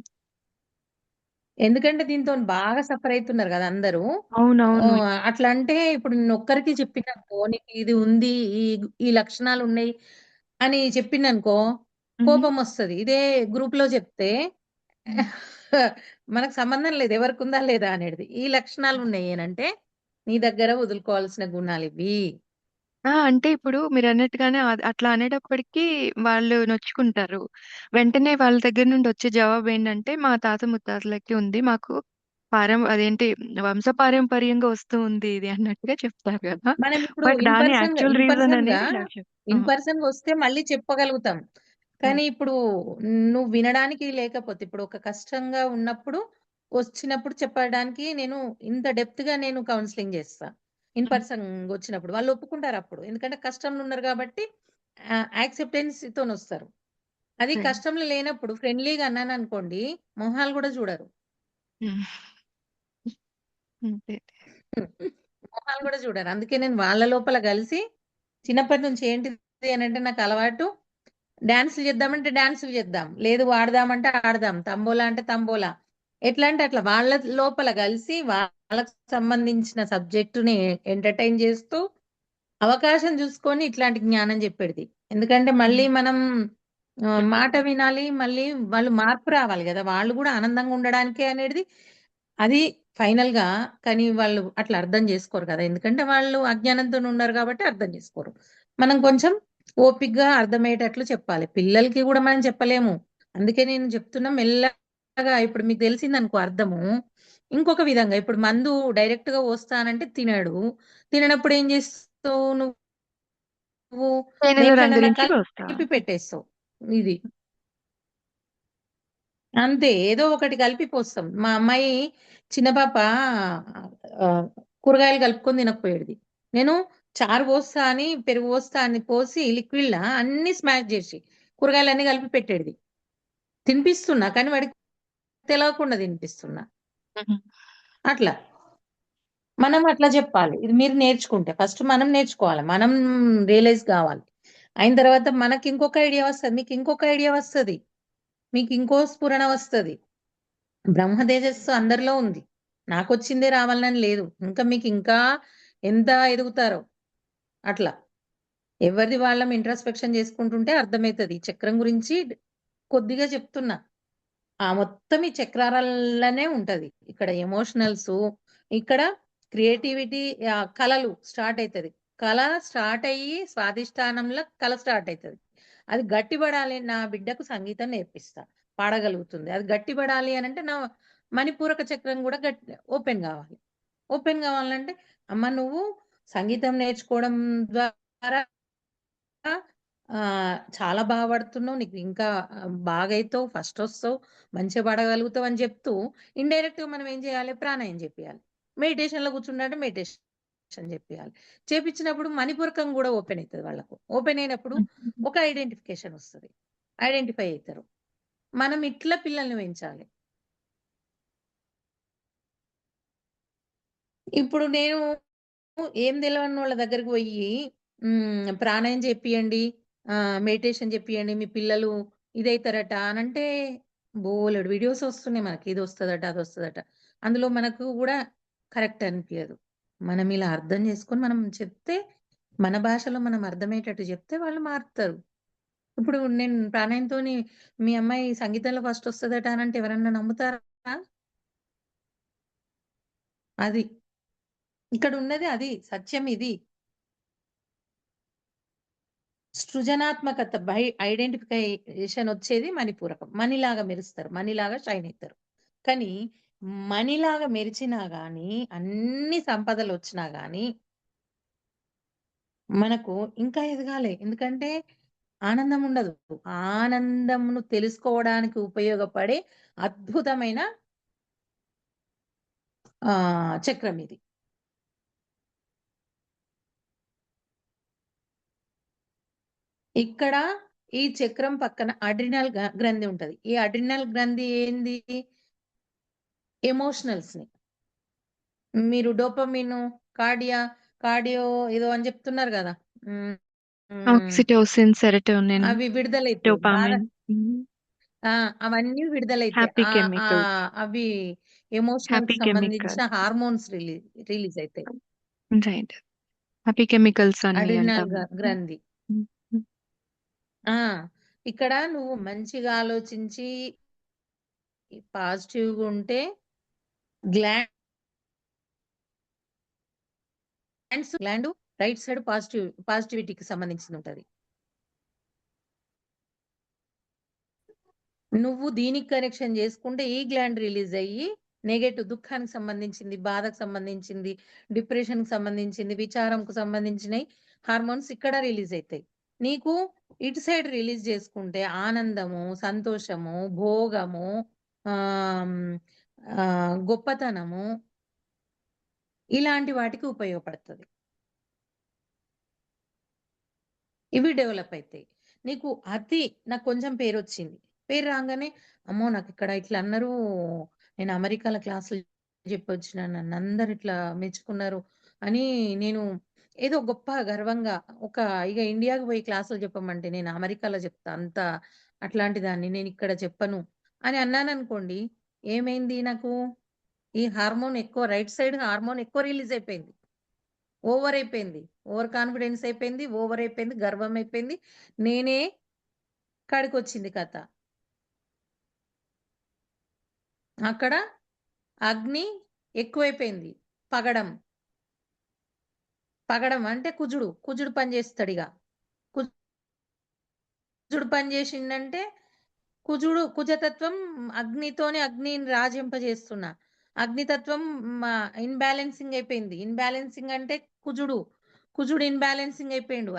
[SPEAKER 2] ఎందుకంటే దీనితోని బాగా సఫర్ అయితున్నారు గదా! అందరూ.
[SPEAKER 1] అవునవును.
[SPEAKER 2] అట్లా అంటే ఇప్పుడు నేనొక్కరికి చెప్పిననుకో, నీకు ఇది ఉంది, ఈ ఈ లక్షణాలున్నయి అని చెప్పిననుకో,
[SPEAKER 1] హుహు.
[SPEAKER 2] కోపమొస్తది. ఇదే గ్రూప్‌లో చెప్తే
[SPEAKER 1] హ్మ్.
[SPEAKER 2] మనకు సంబంధం లేదు. ఎవరికుందా లేదా అనేది. ఈ లక్షణాలున్నయి అనంటే, నీ దగ్గర వదులుకోవాల్సిన గుణాలివి.
[SPEAKER 1] అంటే ఇప్పుడు మీరన్నట్టుగానే అట్లా అనేటప్పటికి వాళ్ళు నొచ్చుకుంటారు. వెంటనే వాళ్ళ దగ్గర నుండి వచ్చే జవాబేంటంటే, మా తాత ముత్తాతలకి ఉంది. మాకు అదేంటి వంశపారంపర్యంగా వస్తూ ఉంది ఇది అన్నట్టుగా చెప్తారు గదా!
[SPEAKER 2] మనం ఇప్పుడు
[SPEAKER 1] బట్ దాని యాక్చువల్ రీజన్ అనేది ఇలా
[SPEAKER 2] ఇన్ పర్సన్‌గా వస్తే మళ్ళీ చెప్పగలుగుతాం.
[SPEAKER 1] హ్మ్.
[SPEAKER 2] కానీ ఇప్పుడు నువ్వు వినడానికి లేకపోతే ఇప్పుడు ఒక కష్టంగా ఉన్నప్పుడు, వచ్చినప్పుడు చెప్పడానికి నేను ఇంత డెప్త్‌గా నేను కౌన్సెలింగ్ చేస్తా. ఇన్
[SPEAKER 1] హ్మ్.
[SPEAKER 2] పర్సన్‌గొచ్చినప్పుడు. వాళ్ళు ఒప్పుకుంటారప్పుడు. ఎందుకంటే కష్టంలో ఉన్నారు కాబట్టి యాక్సెప్టెన్స్‌తోనొస్తారు. అది
[SPEAKER 1] హ్మ్.
[SPEAKER 2] కష్టంలో లేనప్పుడు ఫ్రెండ్లీగా అన్నాననుకోండి, మొహాలు గూడా చూడరు.
[SPEAKER 1] హ్మ్. అంతే.
[SPEAKER 2] మొహాలు గూడా చూడరు. అందుకే నేను వాళ్ళ లోపల కలిసి చిన్నప్పటి నుంచి ఏంటిది అనంటే నాకలవాటు డాన్సులు చేద్దామంటే డాన్సులు చేద్దాం. లేదు ఆడదామంటే ఆడదాం. తంబోలా అంటే తంబోలా. ఎట్లా అంటే అట్లా వాళ్ళ లోపల కలిసి వాళ్ళకి సంబంధించిన సబ్జెక్ట్‌ని ఎంటర్‌టైన్ చేస్తూ అవకాశం చూసుకొని ఇట్లాంటి జ్ఞానం చెప్పేడిది. ఎందుకంటే
[SPEAKER 1] హ్మ్.
[SPEAKER 2] మళ్ళీ మనం మాట వినాలి. మళ్ళీ వాళ్ళు మార్పు రావాలి గదా! వాళ్ళు గూడా ఆనందంగా ఉండడానికే అనేది అది ఫైనల్‌గా కానీ వాళ్ళు అట్లా అర్థం జేసుకోరు కదా! ఎందుకంటే వాళ్ళు అజ్ఞానంతోని ఉన్నారు గాబట్టి అర్థం జేసుకోరు. మనం కొంచెం ఓపికగా అర్థమయ్యేటట్లు చెప్పాలి. పిల్లలకి గూడా మనం చెప్పలేము. అందుకే నేను చెప్తున్నా మెల్లగా ఇప్పుడు మీకు తెలిసిందనుకో అర్థము, ఇంకొక విధంగా ఇప్పుడు మందు డైరెక్ట్‌గా పోస్తానంటే తినడు. తిననప్పుడు ఏం జేస్తావు నువ్వు?
[SPEAKER 1] తేనెలో
[SPEAKER 2] దేంట్లోనన్నా
[SPEAKER 1] రంగురించి పోస్తా.
[SPEAKER 2] కలిపి పెట్టేస్తావు. ఇది. అంతే. ఏదో ఒకటి కలిపి పోస్తాం. మా అమ్మాయి చిన్న పాప ఆహ్, కూరగాయలు కలుపుకొని తినకపోయేది. నేను చారు పోస్తా అని, పెరుగు పోస్తా అని పోసి లిక్విడ్‌లా అన్నీ స్మాష్ జేసి, కూరగాయలన్నీ కలిపి పెట్టేడిది. తినిపిస్తున్నా. కానీ వాడికి తెలవకుండా తినిపిస్తున్నా.
[SPEAKER 1] హుహు.
[SPEAKER 2] అట్లా. మనం అట్లా జెప్పాలి. ఇది మీరు నేర్చుకుంటే. ఫస్ట్ మనం నేర్చుకోవాలి. మనం రియలైజ్ గావాలి. అయిన తర్వాత మనకింకొక ఐడియా వస్తది. మీకింకొక ఐడియా వస్తది. మీకింకో స్ఫురణ వస్తది. బ్రహ్మ తేజస్సు అందరిలో ఉంది. నాకొచ్చిందే రావాలని లేదు. ఇంకా మీకింకా ఎంత ఎదుగుతారో అట్లా. ఎవరిది వాళ్ళం ఇంట్రాస్పెక్షన్ చేసుకుంటుంటే అర్థమైతది. ఈ చక్రం గురించి కొద్దిగా చెప్తున్నా. మొత్తం ఈ చక్రాలలోనే ఉంటది. ఇక్కడ ఎమోషనల్సు, ఇక్కడ క్రియేటివిటీ కళలు స్టార్ట్ అయితది. కళ స్టార్ట్ అయ్యి స్వాధిష్టానంలో కళ స్టార్ట్ అయితది. అది గట్టిబడాలి నా బిడ్డకు సంగీతం నేర్పిస్తా. పాడగలుగుతుంది. అది గట్టిబడాలి అనంటే నా మణిపూరక చక్రం గూడా ఓపెన్ గావాలి. ఓపెన్ గావాలంటే అమ్మ నువ్వు సంగీతం నేర్చుకోవడం ద్వారా చాలా బా పాడుతున్నావు. నీకు ఇంకా బాగైతావు, ఫస్టొస్తావు, మంచిగా పాడగలుగుతావు అని చెప్తూ, ఇండైరెక్ట్‌గా మనం ఏం చేయాలి? ప్రాణాయామం జెపియాలి. మెడిటేషన్‌లో కూర్చుండంటే మెడిటేషన్ జెపియాలి. చేపిచ్చినప్పుడు మణిపూరకం గూడా ఓపెన్ అయితది వాళ్ళకు. ఓపెన్ అయినప్పుడు
[SPEAKER 1] హుహు.
[SPEAKER 2] ఒక ఐడెంటిఫికేషన్ ఒస్తది. ఐడెంటిఫై అయితారు. మనం ఇట్లా పిల్లల్ని పెంచాలి. ఇప్పుడు నేను ఏం తెలవనోళ్ళ దగ్గరికి పోయి ప్రాణాయామం చేపియండి, మెడిటేషన్ చేపియండి, మీ పిల్లలు ఇదైతారట అనంటే బోలెడు వీడియోస్ వస్తున్నాయి మనకి. ఇదొస్తదట, అదొస్తదట. అందులో మనకు గూడా కరెక్ట్ అనిపియదు. మనం ఇలా అర్థం చేసుకొని మనం చెప్తే, మన భాషలో మనం అర్థమయ్యేటట్టు చెప్తే వాళ్ళు మారుతారు. ఇప్పుడు నేను ప్రాణాయంతోని మీ అమ్మాయి సంగీతంలో ఫస్ట్ వస్తదట అనంటే ఎవరన్నా నమ్ముతారా? అది. ఇక్కడున్నది అది. సత్యం ఇది. సృజనాత్మకత ఐడెంటిఫికేషన్ వచ్చేది మణిపూరకం. మణిలాగా మెరుస్తారు. మణిలాగా షైన్ అయితారు. కానీ మణిలాగా మెరిచినా గాని, అన్ని సంపదలొచ్చినా గాని, మనకు ఇంకా ఎదగాలి. ఎందుకంటే ఆనందం ఉండదు. ఆనందమును తెలుసుకోవడానికి ఉపయోగపడే అద్భుతమైన చక్రం ఇది. ఇక్కడ ఈ చక్రం పక్కన అడ్రినల్ గ్రంథి ఉంటది. ఈ అడ్రినల్ గ్రంథి ఏంది? ఎమోషనల్స్‌ని. మీరు డోపమిన్, కార్డియో ఏదో అని చెప్తున్నారు కదా.
[SPEAKER 1] ఆక్సిటోసిన్, సెరటోనిన్,
[SPEAKER 2] అవి విడుదలైతాయి బాగా.
[SPEAKER 1] డోపామిన్,
[SPEAKER 2] అవన్నీ విడుదలైతాయి.
[SPEAKER 1] హ్యాపీ కెమికల్స్,
[SPEAKER 2] అవి ఎమోషనల్ కి
[SPEAKER 1] హ్యాపీ
[SPEAKER 2] సంబంధించిన
[SPEAKER 1] కెమికల్స్.
[SPEAKER 2] హార్మోన్స్ రిలీజ్ అవుతాయి.
[SPEAKER 1] రైట్. హ్యాపీ కెమికల్స్ అన్ని
[SPEAKER 2] అడ్రినల్
[SPEAKER 1] అంటాం.
[SPEAKER 2] గ్రంథి. ఆ ఇక్కడ నువ్వు మంచిగా ఆలోచించి పాజిటివ్గా ఉంటే గ్లాండ్ రైట్ సైడ్ పాజిటివిటీకి సంబంధించింది ఉంటది. నువ్వు దీనికి కనెక్షన్ చేసుకుంటే ఈ గ్లాండ్ రిలీజ్ అయ్యి నెగటివ్, దుఃఖానికి సంబంధించింది, బాధకు సంబంధించింది, డిప్రెషన్ కి సంబంధించింది, విచారంకు సంబంధించినవి హార్మోన్స్ ఇక్కడ రిలీజ్ అవుతాయి. నీకు ఇటు సైడ్ రిలీజ్ చేసుకుంటే ఆనందము, సంతోషము, భోగము, గొప్పతనము ఇలాంటి వాటికి ఉపయోగపడుతుంది. ఇవి డెవలప్ అవుతాయి. నీకు నాకు కొంచెం పేరు వచ్చింది. పేరు రాగానే అమ్మో నాకు ఇక్కడ ఇట్లా అన్నారు, నేను అమెరికాలో క్లాసులు చెప్పొచ్చిన, నన్ను అందరు ఇట్లా మెచ్చుకున్నారు అని నేను ఏదో గొప్ప గర్వంగా ఇక ఇండియాకి పోయి క్లాసులు చెప్పమంటే నేను అమెరికాలో చెప్తా, అంత అట్లాంటి దాన్ని నేను ఇక్కడ చెప్పను అని అన్నాను అనుకోండి. ఏమైంది, నాకు ఈ హార్మోన్ ఎక్కువ, రైట్ సైడ్ హార్మోన్ ఎక్కువ రిలీజ్ అయిపోయింది. ఓవర్ అయిపోయింది, ఓవర్ కాన్ఫిడెన్స్ అయిపోయింది, ఓవర్ అయిపోయింది, గర్వం అయిపోయింది, నేనే కాడికొచ్చింది కథ. అక్కడ అగ్ని ఎక్కువైపోయింది. పగడం పగడం అంటే కుజుడు పనిచేస్తాడు. ఇక కుజుడు పనిచేసిందంటే కుజతత్వం అగ్నితోనే అగ్నిని రాజింపజేస్తున్నా. అగ్నితత్వం ఇన్బ్యాలెన్సింగ్ అయిపోయింది. ఇన్బ్యాలెన్సింగ్ అంటే కుజుడు ఇన్బ్యాలెన్సింగ్ అయిపోయిండు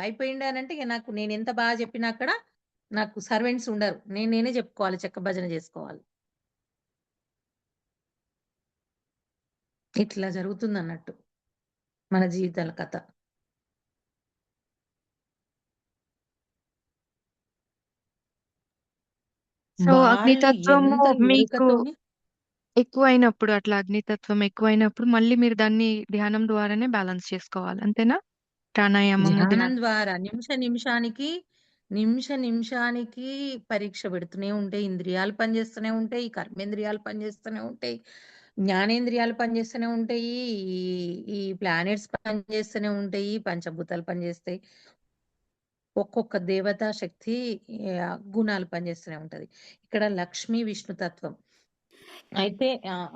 [SPEAKER 2] అని అంటే నాకు నేను ఎంత బాగా చెప్పినా అక్కడ నాకు సర్వెంట్స్ ఉండరు. నేనే చెప్పుకోవాలి, చెక్క భజన చేసుకోవాలి. ఇట్లా జరుగుతుంది అన్నట్టు మన జీవితాల కథ.
[SPEAKER 1] సో
[SPEAKER 2] వాళ్ళు
[SPEAKER 1] అగ్నితత్వము
[SPEAKER 2] ఎంత
[SPEAKER 1] మీకు
[SPEAKER 2] ఎరుకతోని
[SPEAKER 1] ఎక్కువైనప్పుడు, అట్లా అగ్నితత్వం ఎక్కువైనప్పుడు మళ్ళీ మీరు దాన్ని ధ్యానం ద్వారానే బ్యాలెన్స్ చేసుకోవాలి, అంతేనా? ప్రాణాయామము,
[SPEAKER 2] ధ్యానం
[SPEAKER 1] ధ్యానం.
[SPEAKER 2] ద్వారా నిమిష నిమిషానికి పరీక్ష పెడుతూనే ఉంటాయి. ఇంద్రియాలు పనిచేస్తూనే ఉంటాయి, కర్మేంద్రియాలు పనిచేస్తూనే ఉంటాయి, జ్ఞానేంద్రియాలు పనిచేస్తూనే ఉంటాయి, ఈ ప్లానెట్స్ పనిచేస్తూనే ఉంటాయి, పంచభూతాలు పనిచేస్తాయి. ఒక్కొక్క దేవతా శక్తి గుణాలు పనిచేస్తూనే ఉంటది. ఇక్కడ లక్ష్మీ విష్ణు తత్వం అయితే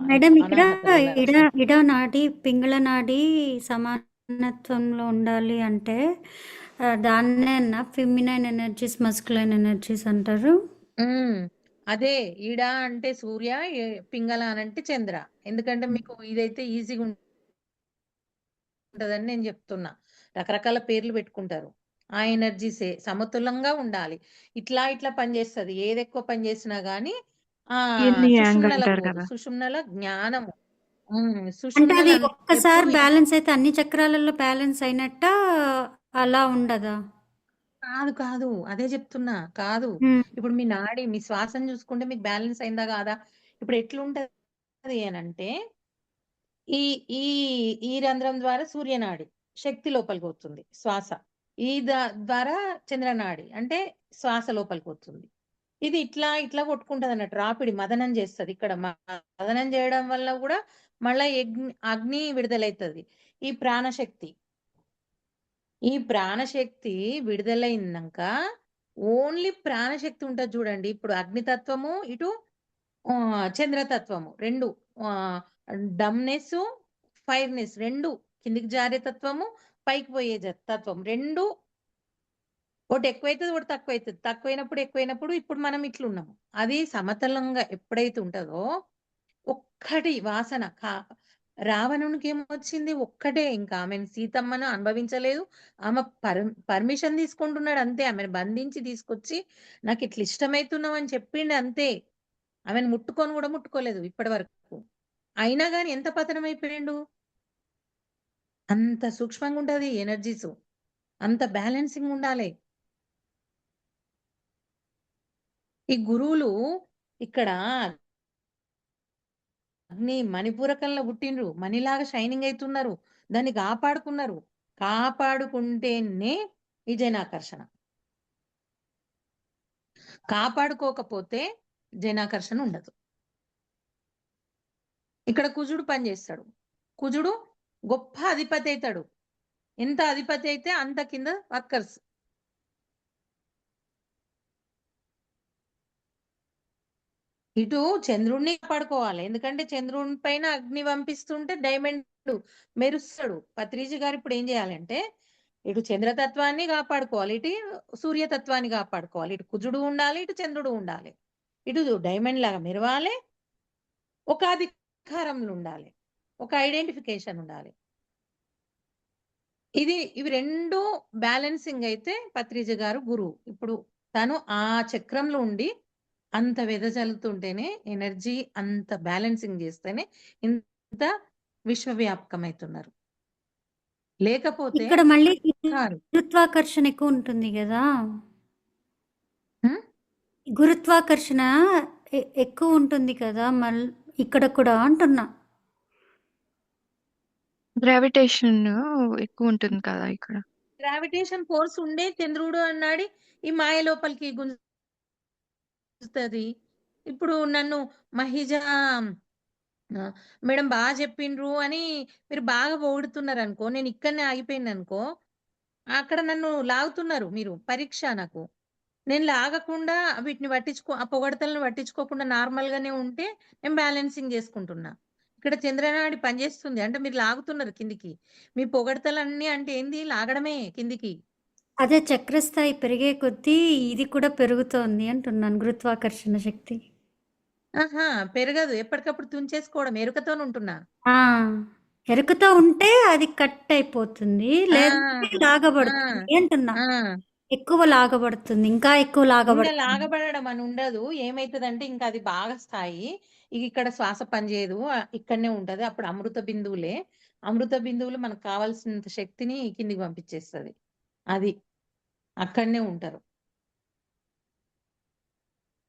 [SPEAKER 3] మేడం ఇక్కడ
[SPEAKER 2] అనాహతలు లక్ష్మి.
[SPEAKER 3] ఇడ నాడి పింగళ నాడి సమానత్వంలో ఉండాలి అంటే దాన్నే ఫెమినైన్ ఎనర్జీస్, మస్కులైన్ ఎనర్జీస్ అంటారు.
[SPEAKER 2] అదే ఈడ అంటే సూర్య, పింగళ అంటే చంద్ర. ఎందుకంటే మీకు ఇదైతే ఈజీగా ఉంటదని నేను చెప్తున్నా. రకరకాల పేర్లు పెట్టుకుంటారు. ఆ ఎనర్జీసే సమతులంగా ఉండాలి. ఇట్లా పనిచేస్తది. ఏది ఎక్కువ పనిచేసినా గానీ
[SPEAKER 1] yin yang
[SPEAKER 2] సుషుమ్నలకు
[SPEAKER 1] అంటారు
[SPEAKER 2] పోదు.
[SPEAKER 1] కదా.
[SPEAKER 2] సుషుమ్నల జ్ఞానము.
[SPEAKER 3] అంటే
[SPEAKER 2] సుషుమ్నల
[SPEAKER 3] అది
[SPEAKER 2] ఎప్పుడు
[SPEAKER 3] ఒక్కసారి బ్యాలెన్స్ అయితే అన్ని చక్రాలలో బ్యాలెన్స్ అయినట్ట అలా ఉండదా?
[SPEAKER 2] కాదు. అదే చెప్తున్నా. కాదు. ఇప్పుడు మీ మీ శ్వాసను చూసుకుంటే మీకు బ్యాలెన్స్ అయిందా కాదా? ఇప్పుడు ఎట్లుంటది అనంటే ఈ ఈ ఈ రంధ్రం ద్వారా సూర్యనాడి శక్తి లోపలికి పోతుంది శ్వాస. ఈ ద్వారా చంద్రనాడి అంటే శ్వాస లోపలికి పోతుంది. ఇది ఇట్లా కొట్టుకుంటది అన్నట్టు. రాపిడి మదనం చేస్తది. ఇక్కడ మదనం చేయడం వల్ల కూడా మళ్ళా అగ్ని విడుదలైతది. ఈ ప్రాణశక్తి విడుదలైనాక ఓన్లీ ప్రాణశక్తి ఉంటది చూడండి. ఇప్పుడు అగ్నితత్వము, ఇటు చంద్రతత్వము 2 డమ్నెస్, ఫైర్నెస్ 2 కిందికి జారే తత్వము, పైకి పోయే తత్వం 2 ఒకటి ఎక్కువైతది, ఒకటి తక్కువైతది. ఎక్కువైనప్పుడు ఇప్పుడు మనం ఇట్లున్నాము. అది సమతలంగా ఎప్పుడైతే ఉంటదో ఒక్కటి వాసన రావణునికి ఏమొచ్చింది? ఒక్కటే. ఇంకా ఆమెను సీతమ్మను అనుభవించలేదు. ఆమె పర్మిషన్ తీసుకుంటున్నాడు అంతే. ఆమెను బంధించి తీసుకొచ్చి నాకు ఇట్లా ఇష్టమైతున్నావు అని చెప్పిండు అంతే. ఆమెను ముట్టుకొని కూడా ముట్టుకోలేదు ఇప్పటి వరకు. అయినా గాని ఎంత పతనం అయిపోయిండు. అంత సూక్ష్మంగా ఉంటది ఎనర్జీస్. అంత బ్యాలెన్సింగ్ ఉండాలి. ఈ గురువులు ఇక్కడ అగ్ని మణిపూరకంలో పుట్టిండ్రు, మణిలాగా షైనింగ్ అవుతున్నారు, దాన్ని కాపాడుకున్నారు. కాపాడుకుంటేనే ఈ జనాకర్షణ. కాపాడుకోకపోతే జనాకర్షణ ఉండదు. ఇక్కడ కుజుడు పనిచేస్తాడు. కుజుడు గొప్ప అధిపతి అవుతాడు. ఎంత అధిపతి అయితే అంత కింద వర్కర్స్. ఇటు చంద్రుడిని కాపాడుకోవాలి, ఎందుకంటే చంద్రుని పైన అగ్ని పంపిస్తుంటే డైమండ్ మెరుస్తాడు. పత్రిజీ గారు ఇప్పుడు ఏం చేయాలంటే ఇటు చంద్రతత్వాన్ని కాపాడుకోవాలి, ఇటు సూర్యతత్వాన్ని కాపాడుకోవాలి. ఇటు కుజుడు ఉండాలి, ఇటు చంద్రుడు ఉండాలి. ఇటు డైమండ్ లాగా మెరవాలి, ఒక అధికారంలో ఉండాలి, ఒక ఐడెంటిఫికేషన్ ఉండాలి. ఇవి రెండు బ్యాలెన్సింగ్ అయితే పత్రిజ గారు గురువు. ఇప్పుడు తను ఆ చక్రంలో ఉండి అంత వెదజల్లుతుంటేనే ఎనర్జీ అంత బ్యాలెన్సింగ్ చేస్తేనే ఇంత విశ్వవ్యాపకమవుతున్నారు. లేకపోతే
[SPEAKER 3] ఇక్కడ మళ్ళీ
[SPEAKER 2] కారు.
[SPEAKER 3] గురుత్వాకర్షణ ఎక్కువ ఉంటుంది కదా,
[SPEAKER 2] హ్మ్?
[SPEAKER 3] గురుత్వాకర్షణ ఎక్కువ ఉంటుంది కదా మళ్ళీ ఇక్కడ కూడా అంటున్నా.
[SPEAKER 1] గ్రావిటేషన్ ఎక్కువ ఉంటుంది కదా ఇక్కడ.
[SPEAKER 2] గ్రావిటేషన్ ఫోర్స్ ఉండే చంద్రుడు అన్నాడు ఈ మాయ లోపలికి గుంజుతుంది. ఇప్పుడు నన్ను మహిజ మేడం బాగా చెప్పిండ్రు అని మీరు బాగా పొగుడుతున్నారు అనుకో, నేను ఇక్కడనే ఆగిపోయింది అనుకో, అక్కడ నన్ను లాగుతున్నారు మీరు. పరీక్ష నాకు. నేను లాగకుండా వీటిని ఆ పొగడతలను పట్టించుకోకుండా నార్మల్ గానే ఉంటే నేను బ్యాలెన్సింగ్ చేసుకుంటున్నా. ఇక్కడ చంద్రనాడి పనిచేస్తుంది అంటే మీరు లాగుతున్నారు కిందికి. మీ పొగడతలన్నీ అంటే ఏంది? లాగడమే కిందికి.
[SPEAKER 3] అదే చక్రస్థాయి పెరిగే కొద్దీ ఇది కూడా పెరుగుతోంది అంటున్నాను, గురుత్వాకర్షణ శక్తి.
[SPEAKER 2] ఆహా, పెరగదు, ఎప్పటికప్పుడు తుంచేసుకోవడం, ఎరుకతోనే ఉంటున్నా.
[SPEAKER 3] ఎరుకతో ఉంటే అది కట్ అయిపోతుంది, లేదంటే లాగబడుతుంది అంటున్నా. ఎక్కువ లాగబడుతుంది, ఇంకా ఎక్కువ
[SPEAKER 2] ఇంకా
[SPEAKER 3] లాగబడుతుంది.
[SPEAKER 2] లాగబడడం అని ఉండదు. ఏమైతుందంటే ఇంకా అది బాగా స్థాయి. ఇక్కడ శ్వాస పనిచేయదు, ఇక్కడనే ఉంటది. అప్పుడు అమృత బిందువులే. అమృత బిందువులు మనకు కావాల్సినంత శక్తిని కిందికి పంపించేస్తది. అది అక్కడనే ఉంటారు.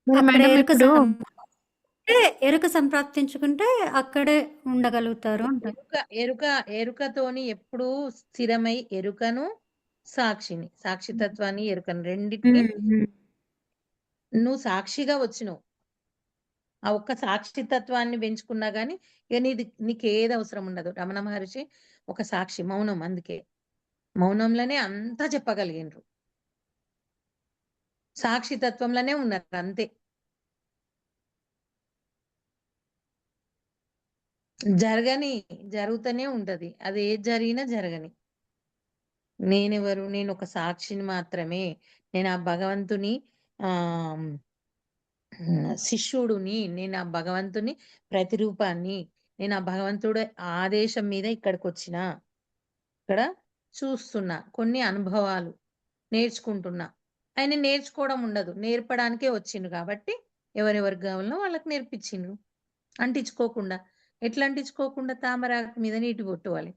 [SPEAKER 1] మరి
[SPEAKER 3] అక్కడ
[SPEAKER 1] మేడం ఇప్పుడు
[SPEAKER 3] ఎరుక సంప్రాప్తించుకుంటే అక్కడే ఉండగలుగుతారు అంటారు.
[SPEAKER 2] ఎరుకతోని ఎప్పుడు స్థిరమై ఎరుకను సాక్షిని, సాక్షితత్వాన్ని ఎరుకను రెండింటిని నువ్వు సాక్షిగా వచ్చినావు. ఆ ఒక్క సాక్షితత్వాన్ని పెంచుకున్నా గానీ ఇక నీకేది అవసరం ఉండదు. రమణ మహర్షి ఒక సాక్షి, మౌనం. అందుకే మౌనంలోనే అంతా చెప్పగలిగినరు. సాక్షితత్వంలోనే ఉన్నారు అంతే. జరుగుతూనే ఉంటది. అది ఏది జరిగినా జరగని. నేనెవరు? నేను ఒక సాక్షిని మాత్రమే. నేను ఆ భగవంతుని ఆ శిష్యుడుని, నేను ఆ భగవంతుని ప్రతిరూపాన్ని. నేను ఆ భగవంతుడి ఆదేశం మీద ఇక్కడికి వచ్చిన. ఇక్కడ చూస్తున్నా, కొన్ని అనుభవాలు నేర్చుకుంటున్నా. ఆయన నేర్చుకోవడం ఉండదు, నేర్పడానికే వచ్చిండు కాబట్టి ఎవరెవరికి కావాలనో వాళ్ళకి నేర్పించిండ్రు. అంటించుకోకుండా. ఎట్లా అంటించుకోకుండా? తామరాకు మీద నీటి బొట్టువాలి.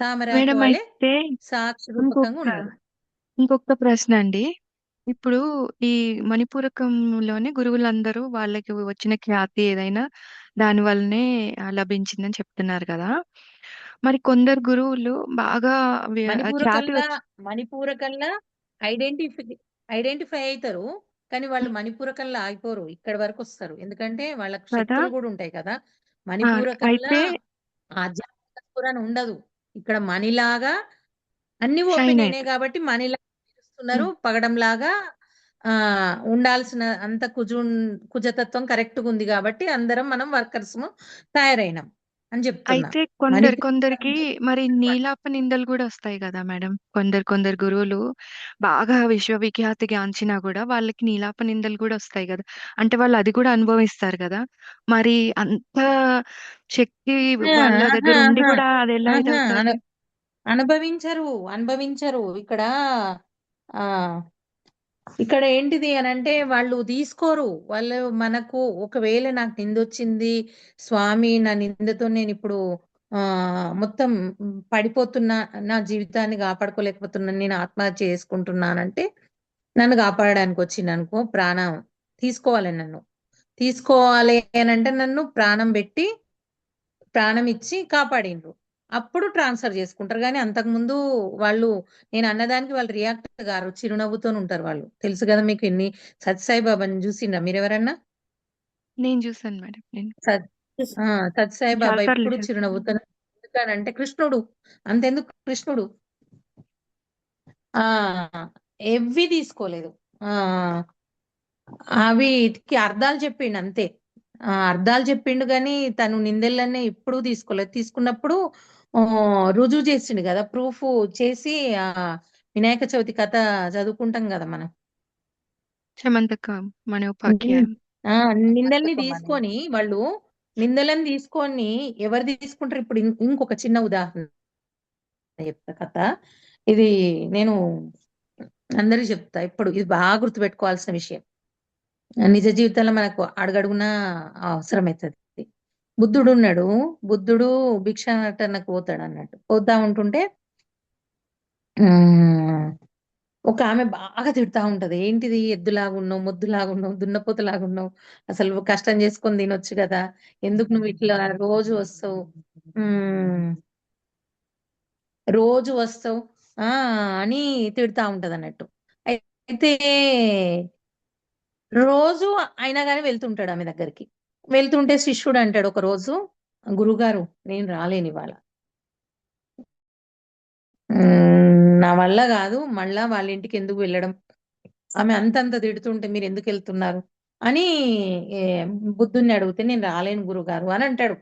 [SPEAKER 2] తామరాకు
[SPEAKER 1] మేడం
[SPEAKER 2] వాళ్ళే
[SPEAKER 1] అయితే
[SPEAKER 2] సాక్షి రూపకంగా ఉన్నాడు.
[SPEAKER 1] ఇంకొక ప్రశ్న అండి. ఇప్పుడు ఈ మణిపూరకంలోనే గురువులందరూ వాళ్ళకి వచ్చిన ఖ్యాతి ఏదైనా దాని వల్లనే లభించిందని చెప్తున్నారు కదా. మరి కొందరు గురువులు బాగా ఖ్యాతి
[SPEAKER 2] మణిపూరకంలా ఐడెంటిఫై అవుతారు, కానీ వాళ్ళు మణిపూరకంలో ఆగిపోరు, ఇక్కడి వరకు వస్తారు. ఎందుకంటే వాళ్ళకి
[SPEAKER 1] కదా.
[SPEAKER 2] శక్తులు కూడా ఉంటాయి కదా. మణిపూరకంలా
[SPEAKER 1] అయితే
[SPEAKER 2] ఆధ్యాత్మిక స్ఫురణ ఉండదు. ఇక్కడ మణిలాగా అన్ని
[SPEAKER 1] షైన్
[SPEAKER 2] ఓపెన్ అయినాయి
[SPEAKER 1] అయితే
[SPEAKER 2] కాబట్టి మణిలాగా చేస్తున్నారు. పగడంలాగా ఉండాల్సిన అంత కుజతత్వం కరెక్ట్ గా ఉంది కాబట్టి అందరం మనం వర్కర్స్ తయారైనాం అని చెప్తున్నా.
[SPEAKER 1] అయితే
[SPEAKER 2] మణిపూరకం
[SPEAKER 1] కొందరికి మరి నీలాప నిందలు కూడా వస్తాయి కదా మేడం. కొందరు గురువులు బాగా విశ్వవిఖ్యాతి గాంచినా కూడా వాళ్ళకి నీలాప నిందలు కూడా వస్తాయి కదా. అంటే వాళ్ళు అది కూడా అనుభవిస్తారు కదా. మరి అంత శక్తి వాళ్ళ దగ్గర ఉండి కూడా అది ఎలా
[SPEAKER 2] ఆహా,
[SPEAKER 1] ఇదవుతుంది?
[SPEAKER 2] అనుభవించరు. ఆ ఇక్కడ ఏంటిది అని అంటే వాళ్ళు తీసుకోరు. వాళ్ళు మనకు ఒకవేళ నాకు నిందొచ్చింది స్వామి, నా నిందతో నేను ఇప్పుడు మొత్తం పడిపోతున్నా, నా జీవితాన్ని కాపాడుకోలేకపోతున్నాను, నేను ఆత్మహత్య చేసుకుంటున్నానంటే నన్ను కాపాడడానికి వచ్చింది అనుకో, ప్రాణం తీసుకోవాలి. నన్ను తీసుకోవాలి అని అంటే నన్ను ప్రాణం ఇచ్చి కాపాడిండ్రు. అప్పుడు ట్రాన్స్ఫర్ చేసుకుంటారు. కానీ అంతకుముందు వాళ్ళు నేను అన్నదానికి వాళ్ళు రియాక్ట్ గారు. చిరునవ్వుతోని ఉంటారు వాళ్ళు. తెలుసు కదా మీకు సత్యసాయి బాబాని చూసిండ్రా మీరెవరన్నా?
[SPEAKER 1] నేను చూసాను మేడం. నేను
[SPEAKER 2] సత్ ఆ! సత్యసాయి బాబా
[SPEAKER 1] చాలా సార్లు
[SPEAKER 2] ఎప్పుడు
[SPEAKER 1] చూసాను.
[SPEAKER 2] చిరునవ్వుతోనే ఎందుకనంటే కృష్ణుడు. అంతెందుకు కృష్ణుడు ఆ! ఎవ్వి తీసుకోలేదు. ఆ! వీటికి అర్థాలు చెప్పిండు అంతే. అర్థాలు చెప్పిండు గానీ తను నిందెళ్ళనే ఎప్పుడూ తీసుకోలేదు. తీసుకున్నప్పుడు రుజువు చేసిండు గదా! ప్రూఫ్ చేసి వినాయక చవితి కథ చదువుకుంటాం గదా మనం.
[SPEAKER 1] సమంతకం
[SPEAKER 2] హ్మ్.
[SPEAKER 1] మనోపాఖ్యాయం.
[SPEAKER 2] ఆ! నిందల్ని తీసుకొని వాళ్ళు నిందలను తీసుకొని ఎవరు తీసుకుంటారు? ఇప్పుడు ఇంకొక చిన్న ఉదాహరణ చెప్తా కథ. ఇది నేను అందరికి చెప్తా ఎప్పుడు. ఇది బాగా గుర్తుపెట్టుకోవాల్సిన విషయం. నిజ జీవితంలో మనకు అడుగడుగునా అవసరమైతది. బుద్ధుడున్నాడు. బుద్ధుడు భిక్షాటనకు పోతాడన్నట్టు. పోతా ఉంటుంటే హ్మ్. ఒక ఆమె బాగా తిడతా ఉంటది. "ఏంటిది ఎద్దులాగున్నావు, మొద్దులాగున్నావు, దున్నపోతులాగున్నావు. అసలు కష్టం చేసుకొని తినొచ్చు గదా! ఎందుకు నువ్వు ఇట్లా రోజు వస్తావు? హ్మ్. రోజు వస్తావు" ఆ! అని తిడతా ఉంటదన్నట్టు. అయితే రోజు అయినా గాని వెళ్తుంటాడు ఆమె దగ్గరికి. వెళ్తుంటే శిష్యుడు అంటాడు ఒకరోజు, "గురువుగారు నేను రాలేనివాళ. నా వల్ల గాదు. మళ్ళా వాళ్ళ ఇంటికి ఎందుకు వెళ్ళడం? ఆమె అంతంత తిడుతుంటే మీరెందుకెళ్తున్నారు?" అని ఏ బుద్ధుడిని అడిగితే, "నేను రాలేను గురువుగారు" అని అంటాడు.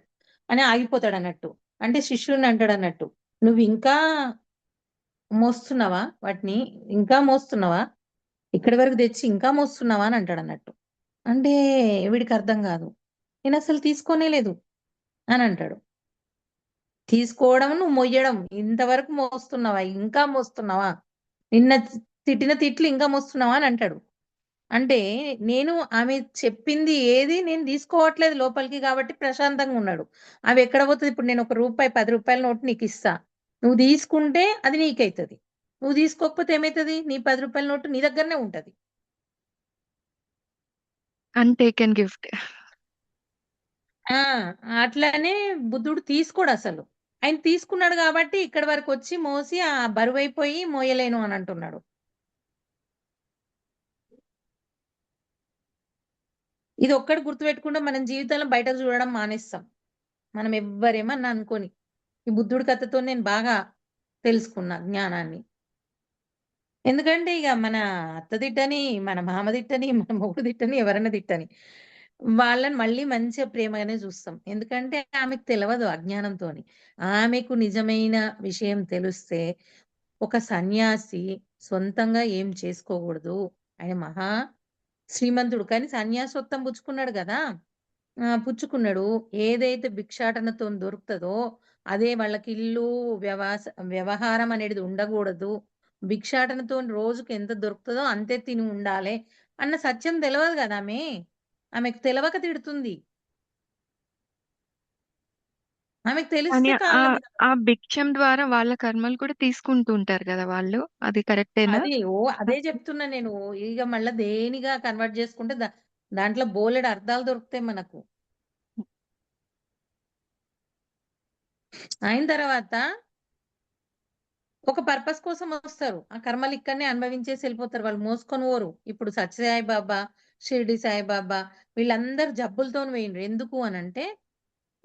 [SPEAKER 2] అని ఆగిపోతాడన్నట్టు. అంటే శిష్యుడిని అంటాడన్నట్టు, "నువ్వింకా మోస్తున్నావా వాటిని? ఇంకా మోస్తున్నావా? ఇక్కడి వరకు తెచ్చి ఇంకా మోస్తున్నావా?" అని అంటాడన్నట్టు. అంటే వీడికి అర్థం గాదు. "నేనసలు తీసుకోనే లేదు" అని అంటాడు. తీసుకోవడం, నువ్వు మొయ్యడం. ఇంతవరకు మోస్తున్నావా? ఇంకా మోస్తున్నావా? నిన్న తిట్టిన తిట్లు ఇంకా మోస్తున్నావా? అని అంటాడు. అంటే నేను ఆమె చెప్పింది ఏది నేను తీసుకోవట్లేదు లోపలికి కాబట్టి ప్రశాంతంగా ఉన్నాడు. అవి ఎక్కడ పోతది? ఇప్పుడు నేను ఒక రూపాయి, రూ. 10 నోట్ నీకిస్తా. నువ్వు తీసుకుంటే అది నీకైతది. నువ్వు తీసుకోకపోతే ఏమైతది? నీ రూ. 10 నోటు నీ దగ్గరనే ఉంటది.
[SPEAKER 1] అన్‌టేకెన్ గిఫ్ట్.
[SPEAKER 2] ఆ! అట్లనే బుద్ధుడు తీసుకోడసలు. ఆయన తీసుకున్నాడు గాబట్టి ఇక్కడి వరకొచ్చి మోసి బరువైపోయి మోయలేను అని అంటున్నాడు. ఇదొక్కటి గుర్తుపెట్టుకుంటే మనం జీవితంలో బయటకు చూడడం మానేస్తాం. మనం ఎవ్వరేమన్నా అనుకోని. ఈ బుద్ధుడి కథతో నేను బాగా తెలుసుకున్నా జ్ఞానాన్ని. ఎందుకంటే ఇగ మన అత్త తిట్టని, మన మామ తిట్టని, మన మొగుడు తిట్టని, ఎవరైనా తిట్టని. వాళ్ళని మళ్ళీ మంచిగా ప్రేమగానే చూస్తాం. ఎందుకంటే ఆమెకు తెలవదు అజ్ఞానంతోని. ఆమెకు నిజమైన విషయం తెలిస్తే ఒక సన్యాసి సొంతంగా ఏం చేసుకోకూడదు. ఆయన శ్రీమంతుడు. కానీ సన్యాసత్వం పుచ్చుకున్నాడు గదా! పుచ్చుకున్నాడు. ఏదైతే భిక్షాటనతోని దొరుకుతదో, అదే వాళ్ళకి ఇల్లు, వ్యవహారం అనేది ఉండగూడదు. భిక్షాటనతోని రోజుకి ఎంత దొరుకుతదో అంతే తిని ఉండాలే అన్న సత్యం తెలవదు గదా ఆమెకు తెలవక తిడుతుంది. ఆమెకు
[SPEAKER 1] కానీ
[SPEAKER 2] తెలిస్తే కాళ్ళ మీద
[SPEAKER 1] ఆ భిక్షం ద్వారా వాళ్ళ కర్మలు కూడా తీసుకుంటూ ఉంటారు గదా వాళ్ళు. అది కరెక్టేనా?
[SPEAKER 2] అదే చెప్తున్నా నేను. ఇగ మళ్ళా దేనిగా కన్వర్ట్ చేసుకుంటే దాంట్లో బోలెడు అర్థాలు దొరుకుతాయి మనకు. అయిన తర్వాత ఒక పర్పస్ కోసం వస్తారు. ఆ కర్మలు ఇక్కడనే అనుభవించేసి ఎళ్ళిపోతారు. వాళ్ళు మోసుకొని పోరు. ఇప్పుడు సత్యసాయి బాబా, షిరిడి సాయిబాబా వీళ్ళందరూ జబ్బులతోని పోయిండ్రు. ఎందుకు అనంటే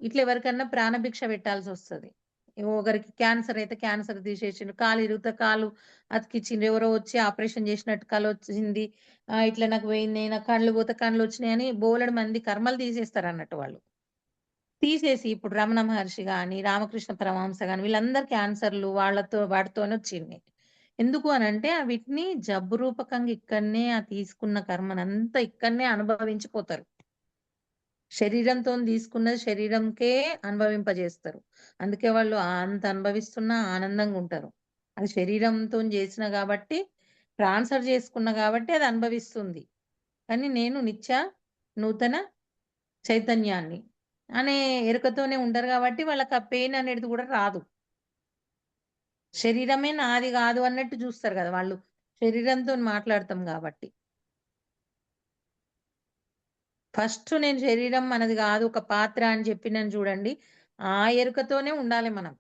[SPEAKER 2] ఇట్లా ఎవరికన్నా ప్రాణభిక్ష పెట్టాల్సొస్తది. ఒకరికి క్యాన్సర్ అయితే క్యాన్సర్ తీసేసిండ్రు. కాలు ఇరిగితే కాలు అతికిచ్చిండ్రు. ఎవరో వచ్చి ఆపరేషన్ చేసినట్టు కలొచ్చింది. ఇట్లా నాకు పోయింది. నాకు కళ్ళు పోతే కళ్ళొచ్చినాయని బోలెడు మంది కర్మలు తీసేస్తారన్నట్టు వాళ్ళు. తీసేసి ఇప్పుడు రమణ మహర్షి గాని, రామకృష్ణ పరమహంస గాని వీళ్ళందరూ క్యాన్సర్‌లు వాటితోనే వచ్చింది. ఎందుకు అనంటే వీటిని జబ్బు రూపకంగా ఇక్కడనే తీసుకున్న కర్మనంతా ఇక్కడనే అనుభవించిపోతారు. శరీరంతోని తీసుకున్నది శరీరంకే అనుభవింపజేస్తారు. అందుకే వాళ్ళు అంత అనుభవిస్తున్నా ఆనందంగుంటారు. అది శరీరంతోని చేసిన గాబట్టి, ట్రాన్స్‌ఫర్ చేసుకున్న గాబట్టి అది అనుభవిస్తుంది. కానీ నేను నూతన చైతన్యాన్ని అనే ఎరుకతోనే ఉంటారు గాబట్టి వాళ్ళకి ఆ పెయిన్ అనేది గూడా రాదు. శరీరమే నాది గాదు అన్నట్టు జూస్తారు గదా! వాళ్ళు శరీరంతోని మాట్లాడతాం గాబట్టి. ఫస్ట్ నేను శరీరం మనది కాదు, ఒక పాత్ర అని చెప్పినాను చూడండి. ఆ ఎరుకతోనే ఉండాలి మనం.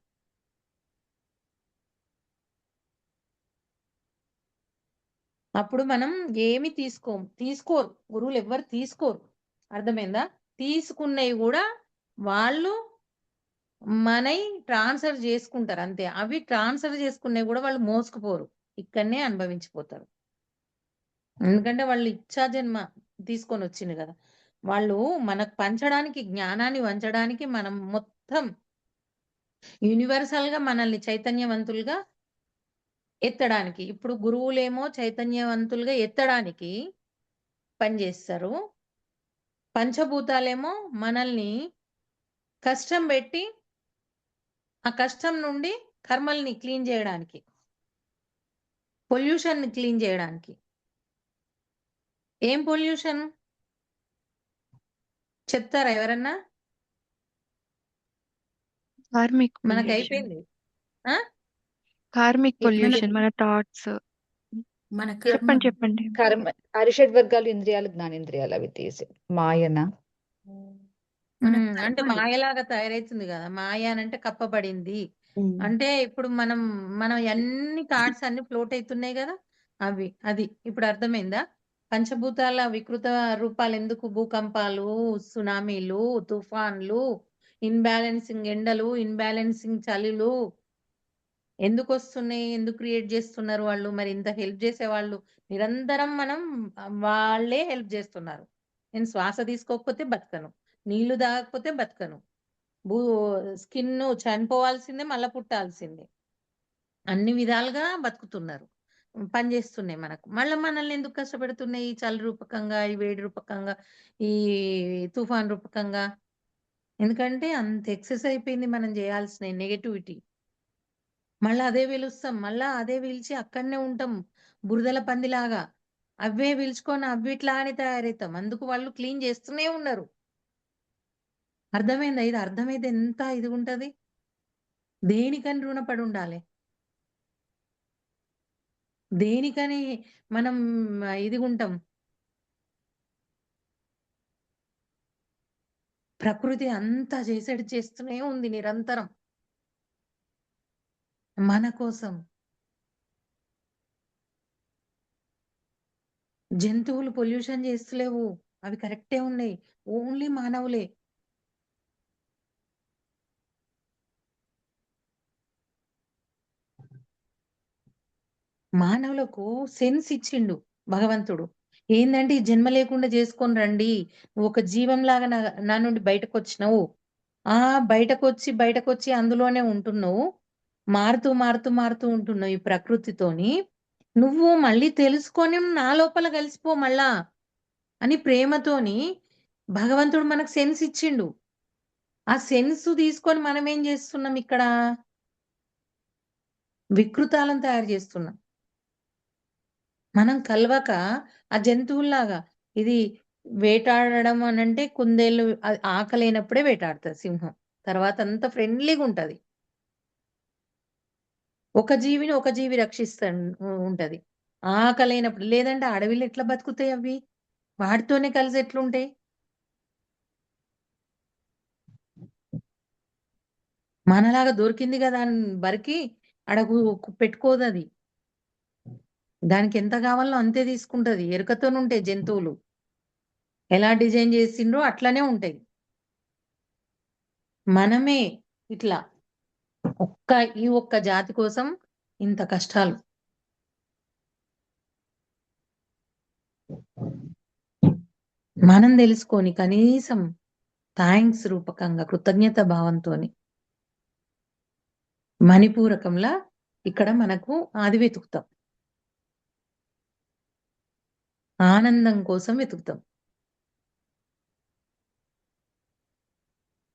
[SPEAKER 2] అప్పుడు మనం ఏమి తీసుకోరు. గురువులు ఎవ్వరు తీసుకోరు. అర్థమైందా? తీసుకున్నవి కూడా వాళ్ళు మనై ట్రాన్స్ఫర్ చేసుకుంటారు అంతే. అవి ట్రాన్స్ఫర్ చేసుకున్నవి కూడా వాళ్ళు మోసుకుపోరు. ఇక్కడనే అనుభవించిపోతారు. ఎందుకంటే వాళ్ళు ఇచ్చా జన్మ తీసుకొని వచ్చింది కదా. వాళ్ళు మనకు పంచడానికి, జ్ఞానాన్ని వంచడానికి, మనం మొత్తం యూనివర్సల్ గా మనల్ని చైతన్యవంతులుగా ఎత్తడానికి. ఇప్పుడు గురువులేమో చైతన్యవంతులుగా ఎత్తడానికి పనిచేస్తారు. పంచభూతాలేమో మనల్ని కష్టం పెట్టి ఆ కష్టం నుండి కర్మల్ని క్లీన్ చేయడానికి, పొల్యూషన్ ని క్లీన్ చేయడానికి. ఏం పొల్యూషన్ చెప్తారా ఎవరన్నా?
[SPEAKER 1] కార్మిక్
[SPEAKER 2] మనకు
[SPEAKER 1] పొల్యూషన్.
[SPEAKER 2] అయిపోయింది. ఆ
[SPEAKER 1] కార్మిక్
[SPEAKER 4] మన
[SPEAKER 1] పొల్యూషన్, మన థాట్స్.
[SPEAKER 4] మన కర్మ
[SPEAKER 1] చెప్పండి చెప్పండి.
[SPEAKER 4] కర్మ అరిషడ్ వర్గాలు, ఇంద్రియాలు, జ్ఞానేంద్రియాలు అవి తీసి మాయన మన
[SPEAKER 2] అంటే
[SPEAKER 4] కర్మలు.
[SPEAKER 2] మాయలాగా తయారైతుంది కదా. మాయ అంటే కప్పబడింది.
[SPEAKER 4] ఉమ్.
[SPEAKER 2] అంటే ఇప్పుడు మనం అన్ని థాట్స్ అన్ని ఫ్లోట్ అవుతున్నాయి కదా. అది ఇప్పుడు అర్థమైందా? పంచభూతాల వికృత రూపాలు ఎందుకు? భూకంపాలు, సునామీలు, తుఫాన్లు, ఇన్బ్యాలెన్సింగ్ ఎండలు, ఇన్బ్యాలెన్సింగ్ చలులు ఎందుకు వస్తున్నాయి? ఎందుకు క్రియేట్ చేస్తున్నారు వాళ్ళు? మరి ఇంత హెల్ప్ చేసే వాళ్ళు నిరంతరం వాళ్ళే హెల్ప్ చేస్తున్నారు. నేను శ్వాస తీసుకోకపోతే బతకను, నీళ్లు తాగకపోతే బతకను, భూ స్కిన్ చనిపోవాల్సిందే, మళ్ళా పుట్టాల్సిందే. అన్ని విధాలుగా బతుకుతున్నారు, పని చేస్తున్నాయి మనకు. మళ్ళీ మనల్ని ఎందుకు కష్టపెడుతున్నాయి? ఈ చలి రూపకంగా, ఈ వేడి రూపకంగా, ఈ తుఫాన్ రూపకంగా. ఎందుకంటే అంత ఎక్సెస్ అయిపోయింది మనం చేయాల్సిన నెగటివిటీ. మళ్ళా అదే పిలుస్తాం, మళ్ళా అదే పిలిచి అక్కడనే ఉంటాం బురదల పందిలాగా. అవే పిలుచుకొని అవిట్లానే తయారవుతాం. అందుకు వాళ్ళు క్లీన్ చేస్తూనే ఉన్నారు. అర్థమైందా? ఇది అర్థమైతే ఎంత ఇది ఉంటది. దేనికని రుణపడి ఉండాలి? దేనికని మనం ఇది ఉంటాం? ప్రకృతి అంతా చేస్తూనే ఉంది నిరంతరం మన కోసం. జంతువులు పొల్యూషన్ చేస్తలేవు, అవి కరెక్టే ఉన్నాయి. ఓన్లీ మానవులే. మానవులకు సెన్స్ ఇచ్చిండు భగవంతుడు. ఏందంటే ఈ జన్మ లేకుండా చేసుకొని రండి. నువ్వు ఒక జీవంలాగా నా నుండి బయటకు వచ్చినావు. బయటకొచ్చి అందులోనే ఉంటున్నావు. మారుతూ మారుతూ మారుతూ ఉంటున్నావు ఈ ప్రకృతితోని. నువ్వు మళ్ళీ తెలుసుకొని నా లోపల కలిసిపో మళ్ళా అని ప్రేమతోని భగవంతుడు మనకు సెన్స్ ఇచ్చిండు. ఆ సెన్స్ తీసుకొని మనం ఏం చేస్తున్నాం? ఇక్కడ వికృతాలను తయారు చేస్తున్నాం. మనం కలవక ఆ జంతువుల్లాగా. ఇది వేటాడడం అనంటే కుందేలు ఆకలేనప్పుడే వేటాడుతది సింహం. తర్వాత అంతా ఫ్రెండ్లీగా ఉంటది. ఒక జీవిని ఒక జీవి ఉంటది. ఆకలేనప్పుడు. లేదంటే అడవిలో ఎట్లా బతుకుతాయి అవి? వాటితోనే కలిసి ఎట్లుంటాయి? మనలాగా దొరికింది కదా అని బరికి అడగు పెట్టుకోదది. దానికి ఎంత కావాలో అంతే తీసుకుంటది. ఎరుకతోనుంటాయి జంతువులు. ఎలా డిజైన్ చేసిండ్రో అట్లనే ఉంటాయి. మనమే ఇట్లా ఈ ఒక్క జాతి కోసం ఇంత కష్టాలు. మనం తెలుసుకొని కనీసం థాంక్స్ రూపకంగా కృతజ్ఞత భావంతోని మణిపూరకంలా ఇక్కడ మనకు అది వెతుకుతాం. ఆనందం కోసం వెతుకుతాం.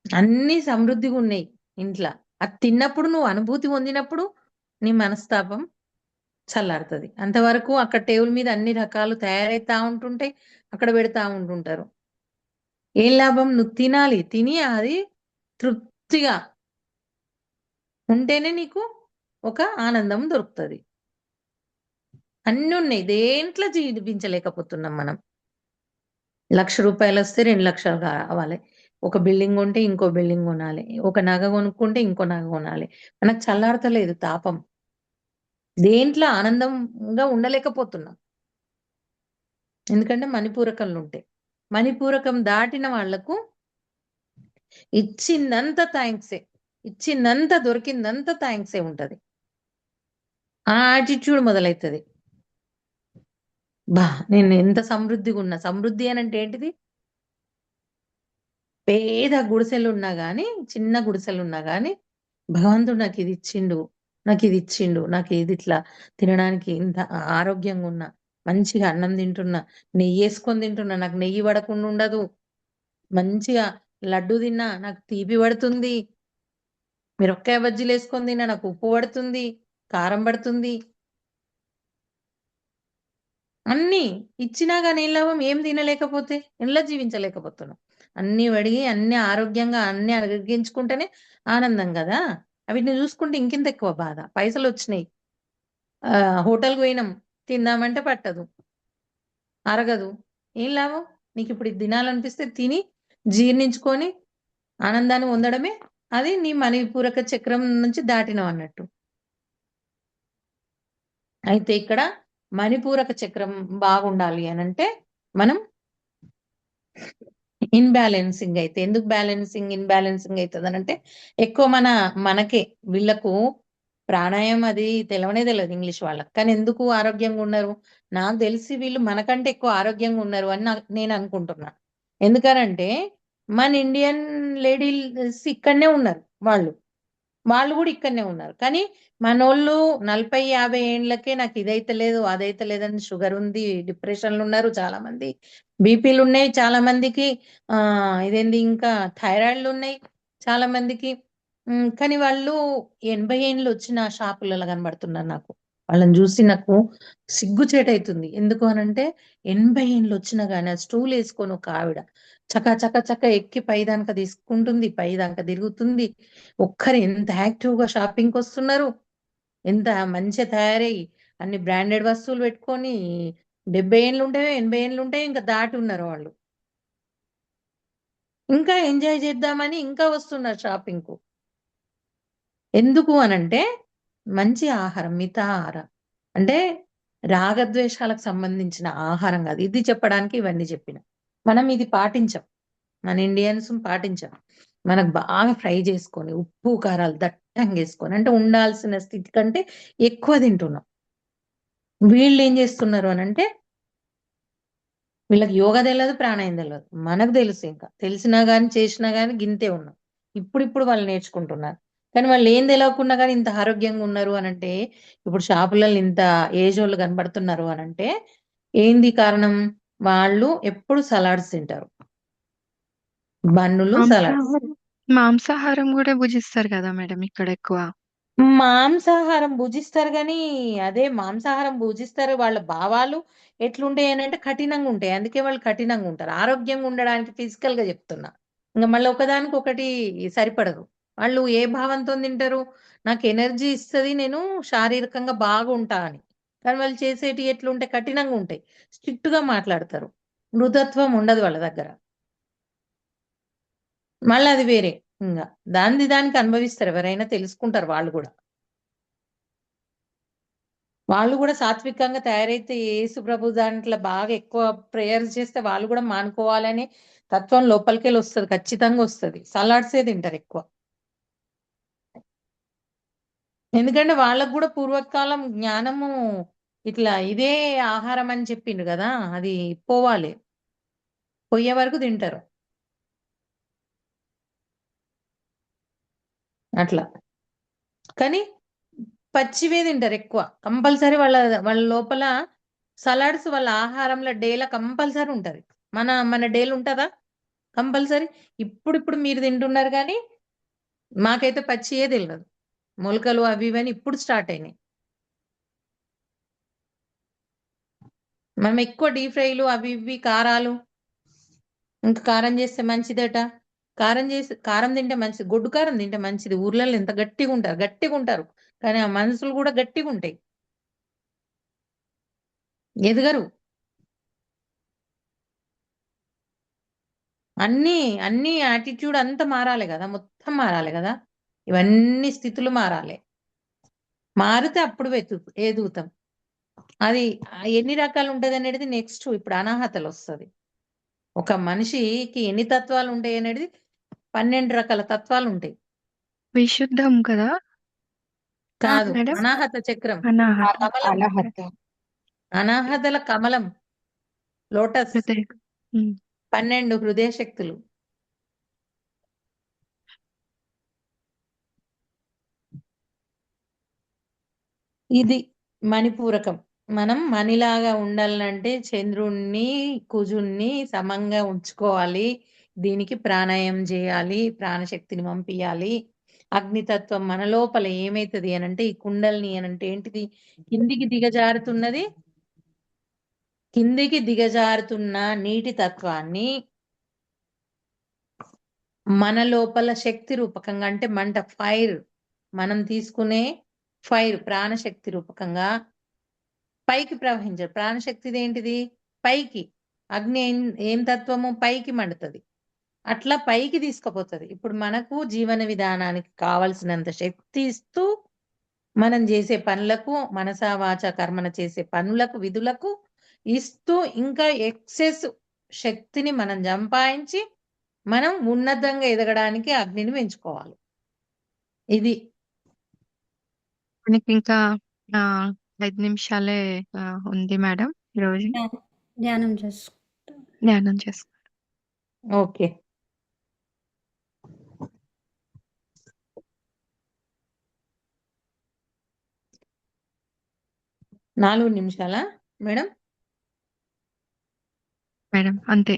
[SPEAKER 2] అన్ని సమృద్ధిగా ఉన్నాయి ఇంట్లో. అది తిన్నప్పుడు నువ్వు అనుభూతి పొందినప్పుడు నీ మనస్తాపం చల్లారుతది. అంతవరకు అక్కడ టేబుల్ మీద అన్ని రకాలు తయారైతా ఉంటుంటాయి. అక్కడ పెడతా ఉంటుంటారు. ఏం లాభం? నువ్వు తినాలి. తిని అది తృప్తిగా ఉంటేనే నీకు ఒక ఆనందం దొరుకుతది. అన్ని ఉన్నాయి. దేంట్లో జీవించలేకపోతున్నాం మనం. రూ. 1,00,000 వస్తే 2,00,000 కావాలి. ఒక బిల్డింగ్ కొంటే ఇంకో బిల్డింగ్ కొనాలి. ఒక నగ కొనుక్కుంటే ఇంకో నగ కొనాలి. మనకు చల్లారతలేదు తాపం. దేంట్లో ఆనందంగా ఉండలేకపోతున్నాం. ఎందుకంటే మణిపూరకంలు ఉంటాయి. మణిపూరకం దాటిన వాళ్లకు ఇచ్చిందంతా థ్యాంక్సే. ఇచ్చిందంతా దొరికిందంతా థ్యాంక్సే ఉంటది. ఆ యాటిట్యూడ్ మొదలైతది. నేను ఎంత సమృద్ధిగా ఉన్నా. సమృద్ధి అని అంటే ఏంటిది? పేద గుడిసెలున్నా గాని, చిన్న గుడిసెలున్నా గాని, భగవంతుడు నాకు ఇది ఇచ్చిండు, నాకు ఇది ఇచ్చిండు, నాకు ఇది ఇట్లా తినడానికి ఇంత ఆరోగ్యంగా ఉన్నా, మంచిగా అన్నం తింటున్నా, నెయ్యేసుకొని తింటున్నా, నాకు నెయ్యి పడకుండా ఉండదు. మంచిగా లడ్డు తిన్నా నాకు తీపి పడుతుంది. మిరపకాయ బజ్జీలు వేసుకొని తిన్నా నాకు ఉప్పు పడుతుంది, కారం పడుతుంది. అన్నీ ఇచ్చినా గాని ఏం లాభం? ఏం తినలేకపోతే ఎలా జీవించలేకపోతున్నాం? అన్నీ అడిగి అన్ని ఆరోగ్యంగా అన్ని అరిగించుకుంటేనే ఆనందం కదా. వీటిని చూసుకుంటే ఇంకింత ఎక్కువ బాధ. పైసలు వచ్చినాయి, హోటల్కి పోయినాం, తిందామంటే పట్టదు, అరగదు. ఏం లాభం? నీకు ఇప్పుడు ఇది తినాలనిపిస్తే తిని జీర్ణించుకొని ఆనందాన్ని పొందడమే అది నీ మణిపూరక చక్రం నుంచి దాటినాం అన్నట్టు. అయితే ఇక్కడ మణిపూరక చక్రం బాగుండాలి అని అంటే మనం ఇన్బ్యాలెన్సింగ్ అయితే ఎందుకు ఇన్బ్యాలెన్సింగ్ అవుతుంది అని అంటే ఎక్కువ మనకే వీళ్ళకు ప్రాణాయామం అది తెలవనే తెలియదు ఇంగ్లీష్ వాళ్ళకి. కానీ ఎందుకు ఆరోగ్యంగా ఉన్నారు? నాకు తెలిసి వీళ్ళు మనకంటే ఎక్కువ ఆరోగ్యంగా ఉన్నారు అని నేను అనుకుంటున్నా. ఎందుకనంటే మన ఇండియన్ లేడీస్ ఇక్కడనే ఉన్నారు. వాళ్ళు కూడా ఇక్కడనే ఉన్నారు. కానీ మనోళ్ళు 40-50 ఏండ్లకే నాకు ఇదైతే లేదు అదైతే లేదని షుగర్ ఉంది, డిప్రెషన్లు ఉన్నారు చాలా మంది, బీపీలు ఉన్నాయి చాలా మందికి, ఇదేంది ఇంకా థైరాయిడ్లు ఉన్నాయి చాలా మందికి. కానీ వాళ్ళు 80 ఏండ్లు వచ్చిన షాపులలో కనబడుతున్నారు నాకు. వాళ్ళని చూసి నాకు సిగ్గుచేటైతుంది. ఎందుకు అనంటే 80 ఏండ్లు వచ్చినా గానీ ఆ స్టూల్ వేసుకొని ఒక ఆవిడ చక చక చక ఎక్కి పైదాకా తీసుకుంటుంది, పైదాకా తిరుగుతుంది. ఒక్కరు ఎంత యాక్టివ్‌గా షాపింగ్‌కి వస్తున్నారు. ఎంత మంచిగా తయారయ్యి అన్ని బ్రాండెడ్ వస్తువులు పెట్టుకొని 70 ఏండ్లు ఉంటాయో, 80 ఏండ్లు ఉంటాయో ఇంకా దాటి ఉన్నారు వాళ్ళు. ఇంకా ఎంజాయ్ చేద్దామని ఇంకా వస్తున్నారు షాపింగ్‌కు. ఎందుకు అనంటే మంచి ఆహారం, మితాహారం. అంటే రాగద్వేషాలకు సంబంధించిన ఆహారం కాదు. ఇది చెప్పడానికి ఇవన్నీ చెప్పిన. మనం ఇది పాటించం. మన ఇండియన్స్ పాటించం. మనకు బాగా ఫ్రై చేసుకొని, ఉప్పు, కారాలు దట్టంగా వేసుకొని అంటే ఉండాల్సిన స్థితి కంటే ఎక్కువ తింటున్నాం. వీళ్ళేం చేస్తున్నారు అనంటే వీళ్ళకి యోగా తెలవదు, ప్రాణాయం తెలవదు. మనకు తెలుసు ఇంకా. తెలిసినా గాని, చేసినా గాని గింతే ఉన్నాం. ఇప్పుడిప్పుడు వాళ్ళు నేర్చుకుంటున్నారు. కానీ వాళ్ళు ఏం తెలవకున్నా గాని ఇంత ఆరోగ్యంగా ఉన్నారు అనంటే, ఇప్పుడు షాపులలో ఇంత ఏజోళ్ళు కనబడుతున్నారు అనంటే, ఏంది కారణం? వాళ్ళు ఎప్పుడు సలాడ్స్ తింటారు. బన్నులు, సలాడ్స్.
[SPEAKER 1] మాంసాహారం కూడా భుజిస్తారు కదా మేడం ఇక్కడ ఎక్కువ.
[SPEAKER 2] మాంసాహారం భుజిస్తారు గానీ, అదే మాంసాహారం భుజిస్తారు. వాళ్ళ భావాలు ఎట్లుంటాయనంటే కఠినంగా ఉంటాయి. అందుకే వాళ్ళు కఠినంగా ఉంటారు. ఆరోగ్యంగా ఉండడానికి ఫిజికల్‌గా చెప్తున్నా. ఇంగ మళ్ళీ ఒకదానికొకటి సరిపడదు. వాళ్ళు ఏ భావంతో తింటారు? నాకు ఎనర్జీ ఇస్తది. నేను శారీరకంగా బాగుంటా అని. కానీ వాళ్ళు చేసేటియి ఎట్లుంటాయి? కఠినంగా ఉంటాయి. స్ట్రిక్ట్‌గా మాట్లాడతారు. మృదుత్వం ఉండదు వాళ్ళ దగ్గర. మళ్ళీ అది వేరే ఇంగ. దానికి అనుభవిస్తారు. ఎవరైనా తెలుసుకుంటారు వాళ్ళు గూడా. వాళ్ళు గూడా సాత్వికంగా తయారైతే యేసు ప్రభు దాంట్లో బాగా ఎక్కువ ప్రేయర్స్ చేస్తే వాళ్ళు గూడా మానుకోవాలనే తత్వం లోపలికెళ్ళొస్తది. ఖచ్చితంగా వస్తది. సలాడ్సే తింటారెక్కువ. ఎందుకంటే వాళ్ళకి గూడా పూర్వకాలం జ్ఞానము ఇట్లా ఇదే ఆహారం అని చెప్పిండు గదా! అది పోవాలి. పొయ్యే వరకు తింటారు. అట్లా. కానీ పచ్చివే తింటారెక్కువ. కంపల్సరీ వాళ్ళ లోపల సలాడ్స్ వాళ్ళ ఆహారంలో డేల కంపల్సరీ ఉంటది. మన డేలో ఉంటదా? కంపల్సరీ. ఇప్పుడిప్పుడు మీరు తింటున్నారు గానీ, మాకైతే పచ్చియే తెలవదు. మొలకలు అవి ఇవని ఇప్పుడు స్టార్ట్ అయినాయి. మనం ఎక్కువ డీప్ ఫ్రైలు అవి ఇవి కారాలు, ఇంకా కారం చేస్తే మంచిదట. కారం తింటే మంచిది. గొడ్డు కారం తింటే మంచిది. ఊర్లలో ఎంత గట్టిగుంటారు. గట్టిగుంటారు. కానీ ఆ మనసులు గూడా గట్టిగుంటాయి. ఎదగరు. అన్ని అన్ని యాటిట్యూడ్ అంతా మారాలి కదా, మొత్తం మారాలి కదా, ఇవన్నీ స్థితులు మారాలి. మారితే అప్పుడు ఎదుగుతాం. అది ఎన్ని రకాలు ఉంటది అనేది నెక్స్ట్ ఇప్పుడు అనాహతలు వస్తుంది. ఒక మనిషికి ఎన్ని తత్వాలు ఉంటాయి అనేది 12 రకాల తత్వాలు ఉంటాయి.
[SPEAKER 1] విశుద్ధం కదా
[SPEAKER 2] కాదు,
[SPEAKER 1] మేడం?
[SPEAKER 2] అనాహత చక్రం,
[SPEAKER 1] అనాహత
[SPEAKER 2] కమలం,
[SPEAKER 4] అలహత.
[SPEAKER 2] అనాహతల కమలం, లోటస్,
[SPEAKER 1] హృదయ
[SPEAKER 2] 12 హృదయ శక్తులు. ఇది మణిపూరకం. మనం మణిలాగా ఉండాలంటే చంద్రుణ్ణి కుజుణ్ణి సమంగా ఉంచుకోవాలి. దీనికి ప్రాణాయామం చేయాలి, ప్రాణశక్తిని పంపించాలి. అగ్నితత్వం మన లోపల ఏమైతుంది అనంటే, ఈ కుండల్ని అనంటే ఏంటిది, కిందికి దిగజారుతున్నది, కిందికి దిగజారుతున్న నీటి తత్వాన్ని మన లోపల శక్తి రూపకంగా, అంటే మంట, ఫైర్, మనం తీసుకునే ఫైర్ ప్రాణశక్తి రూపకంగా పైకి ప్రవహించారు. ప్రాణశక్తిది ఏంటిది, పైకి. అగ్ని ఏం తత్వము, పైకి మండుతుంది, అట్లా పైకి తీసుకుపోతుంది. ఇప్పుడు మనకు జీవన విధానానికి కావలసినంత శక్తి ఇస్తూ, మనం చేసే పనులకు, మనసా వాచ కర్మన చేసే పనులకు, విధులకు ఇస్తూ, ఇంకా ఎక్సెస్ శక్తిని మనం సంపాదించి మనం ఉన్నతంగా ఎదగడానికి అగ్నిని పెంచుకోవాలి. ఇది
[SPEAKER 1] మనకి ఇంకా 5 నిమిషాలే ఉంది మేడం ఈరోజు
[SPEAKER 3] ధ్యానం చేసుకుంటాం.
[SPEAKER 1] ధ్యానం చేసుకో.
[SPEAKER 2] ఓకే. నాలుగు నిమిషాలా మేడం?
[SPEAKER 1] మేడం అంతే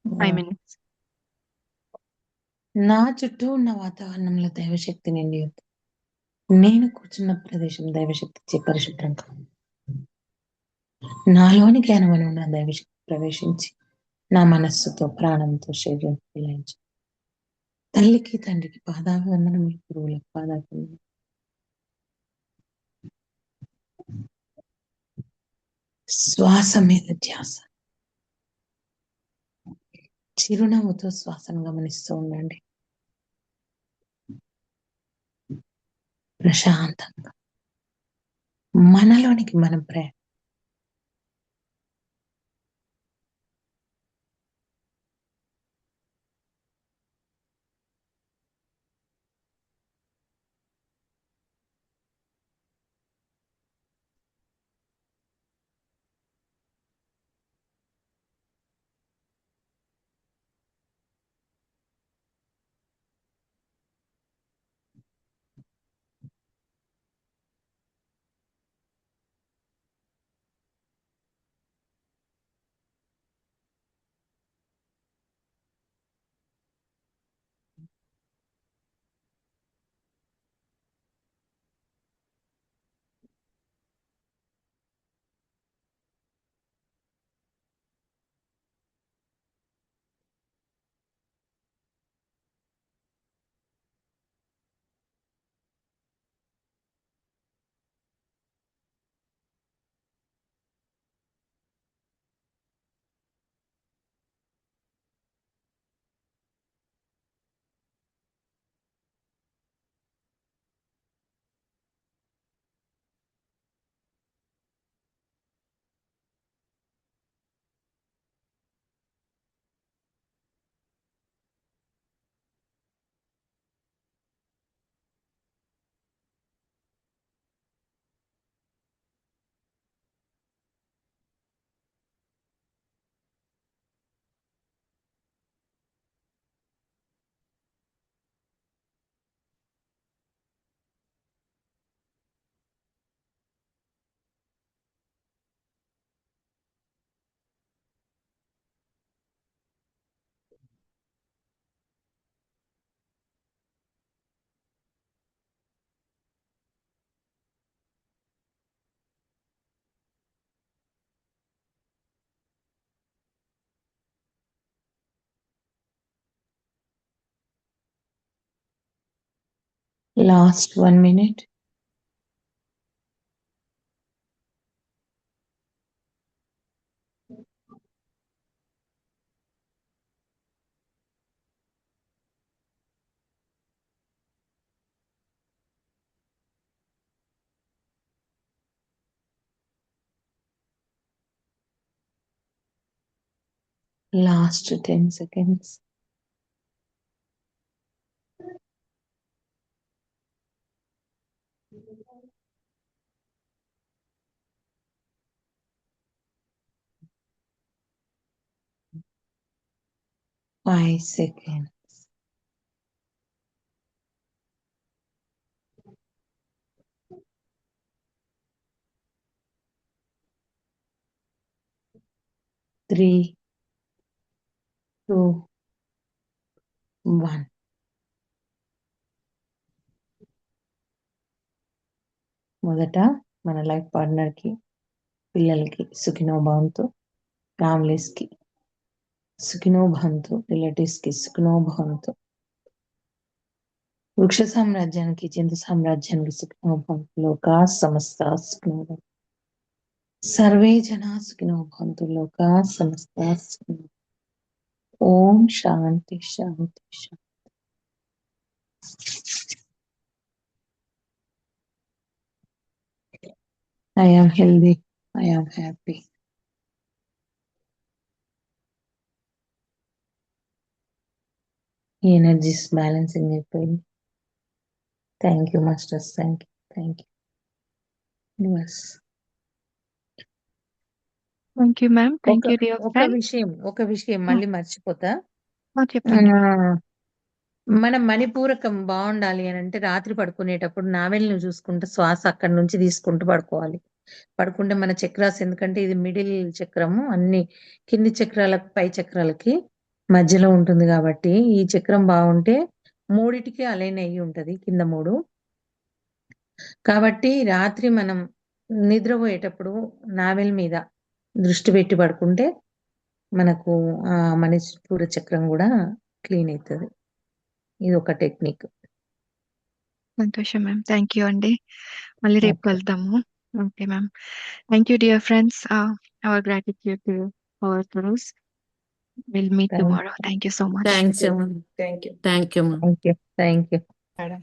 [SPEAKER 1] 5 minutes.
[SPEAKER 2] నా చుట్టూ ఉన్న వాతావరణంలో దైవశక్తి నిండి ఉంది. నేను కూర్చున్న ప్రదేశం దైవశక్తి పరిశుభ్రం కాదు. నాలోని జ్ఞానమని ఉన్న దైవశక్తి ప్రవేశించి నా మనస్సుతో, ప్రాణంతో, శరీరం పిల్లించి తల్లికి తండ్రికి పాదాభివందనం, మీ గురువులకు పాదాభివందనం. శ్వాస మీద ధ్యాస, చిరునవ్వుతో శ్వాసను గమనిస్తూ ఉండండి. ప్రశాంతంగా మనలోనికి మనం ప్రయాణం. Last 1 minute. Last 10 seconds. Five seconds. Three, two, one. మొదట మన లైఫ్ పార్ట్నర్కి, పిల్లలకి సుఖినో భవంతు, ఫ్యామిలీస్కి సుఖినో భవంతు, రిలేటివ్స్కి సుఖినో భవంతు, వృక్ష సామ్రాజ్యానికి, జంతు సామ్రాజ్యానికి సుఖినో భవంతు, లోకా సమస్త సుఖినో భవంతు. సర్వే జనా సుఖినో భవంతు, లోకా సమస్త సుఖినో. ఓం శాంతి శాంతి శాంతి. I am healthy. I am happy. ఈ ఎనర్జీస్ బ్యాలెన్సింగ్ అయిపోయింది. Thank you masters, thank you universe.
[SPEAKER 1] Thank you ma'am. Thank you dear
[SPEAKER 2] ఒక
[SPEAKER 1] ఫ్రెండ్.
[SPEAKER 2] ఒక విషయం మళ్ళీ మర్చిపోతా.
[SPEAKER 1] చెప్పండి.
[SPEAKER 2] మన మణిపూరకం బాగుండాలి అని అంటే రాత్రి పడుకునేటప్పుడు నావెల్ని చూసుకుంటూ శ్వాస అక్కడి నుంచి తీసుకుంటూ పడుకోవాలి. పడుకుంటే మన చక్రాస్, ఎందుకంటే ఇది మిడిల్ చక్రము, అన్ని కింది చక్రాలకు పై చక్రాలకి మధ్యలో ఉంటుంది కాబట్టి ఈ చక్రం బాగుంటే మూడిటికి అలైన్ అయ్యి ఉంటది, కింద మూడు. కాబట్టి రాత్రి మనం నిద్రపోయేటప్పుడు నావెల్ మీద దృష్టి పెట్టి పడుకుంటే మనకు ఆ మణిపూర చక్రం కూడా క్లీన్ అవుతుంది. ఇది ఒక టెక్నిక్.
[SPEAKER 1] సంతోషం మ్యామ్. థ్యాంక్ యూ అండి. మళ్ళీ రేపు
[SPEAKER 2] Okay.
[SPEAKER 1] కలుద్దాము. Okay ma'am. Thank you dear friends. Our gratitude to our gurus. Will meet tomorrow. Thank you so much.
[SPEAKER 5] Thanks అమ్మా. Thank you.
[SPEAKER 2] Thank you.
[SPEAKER 4] Madam.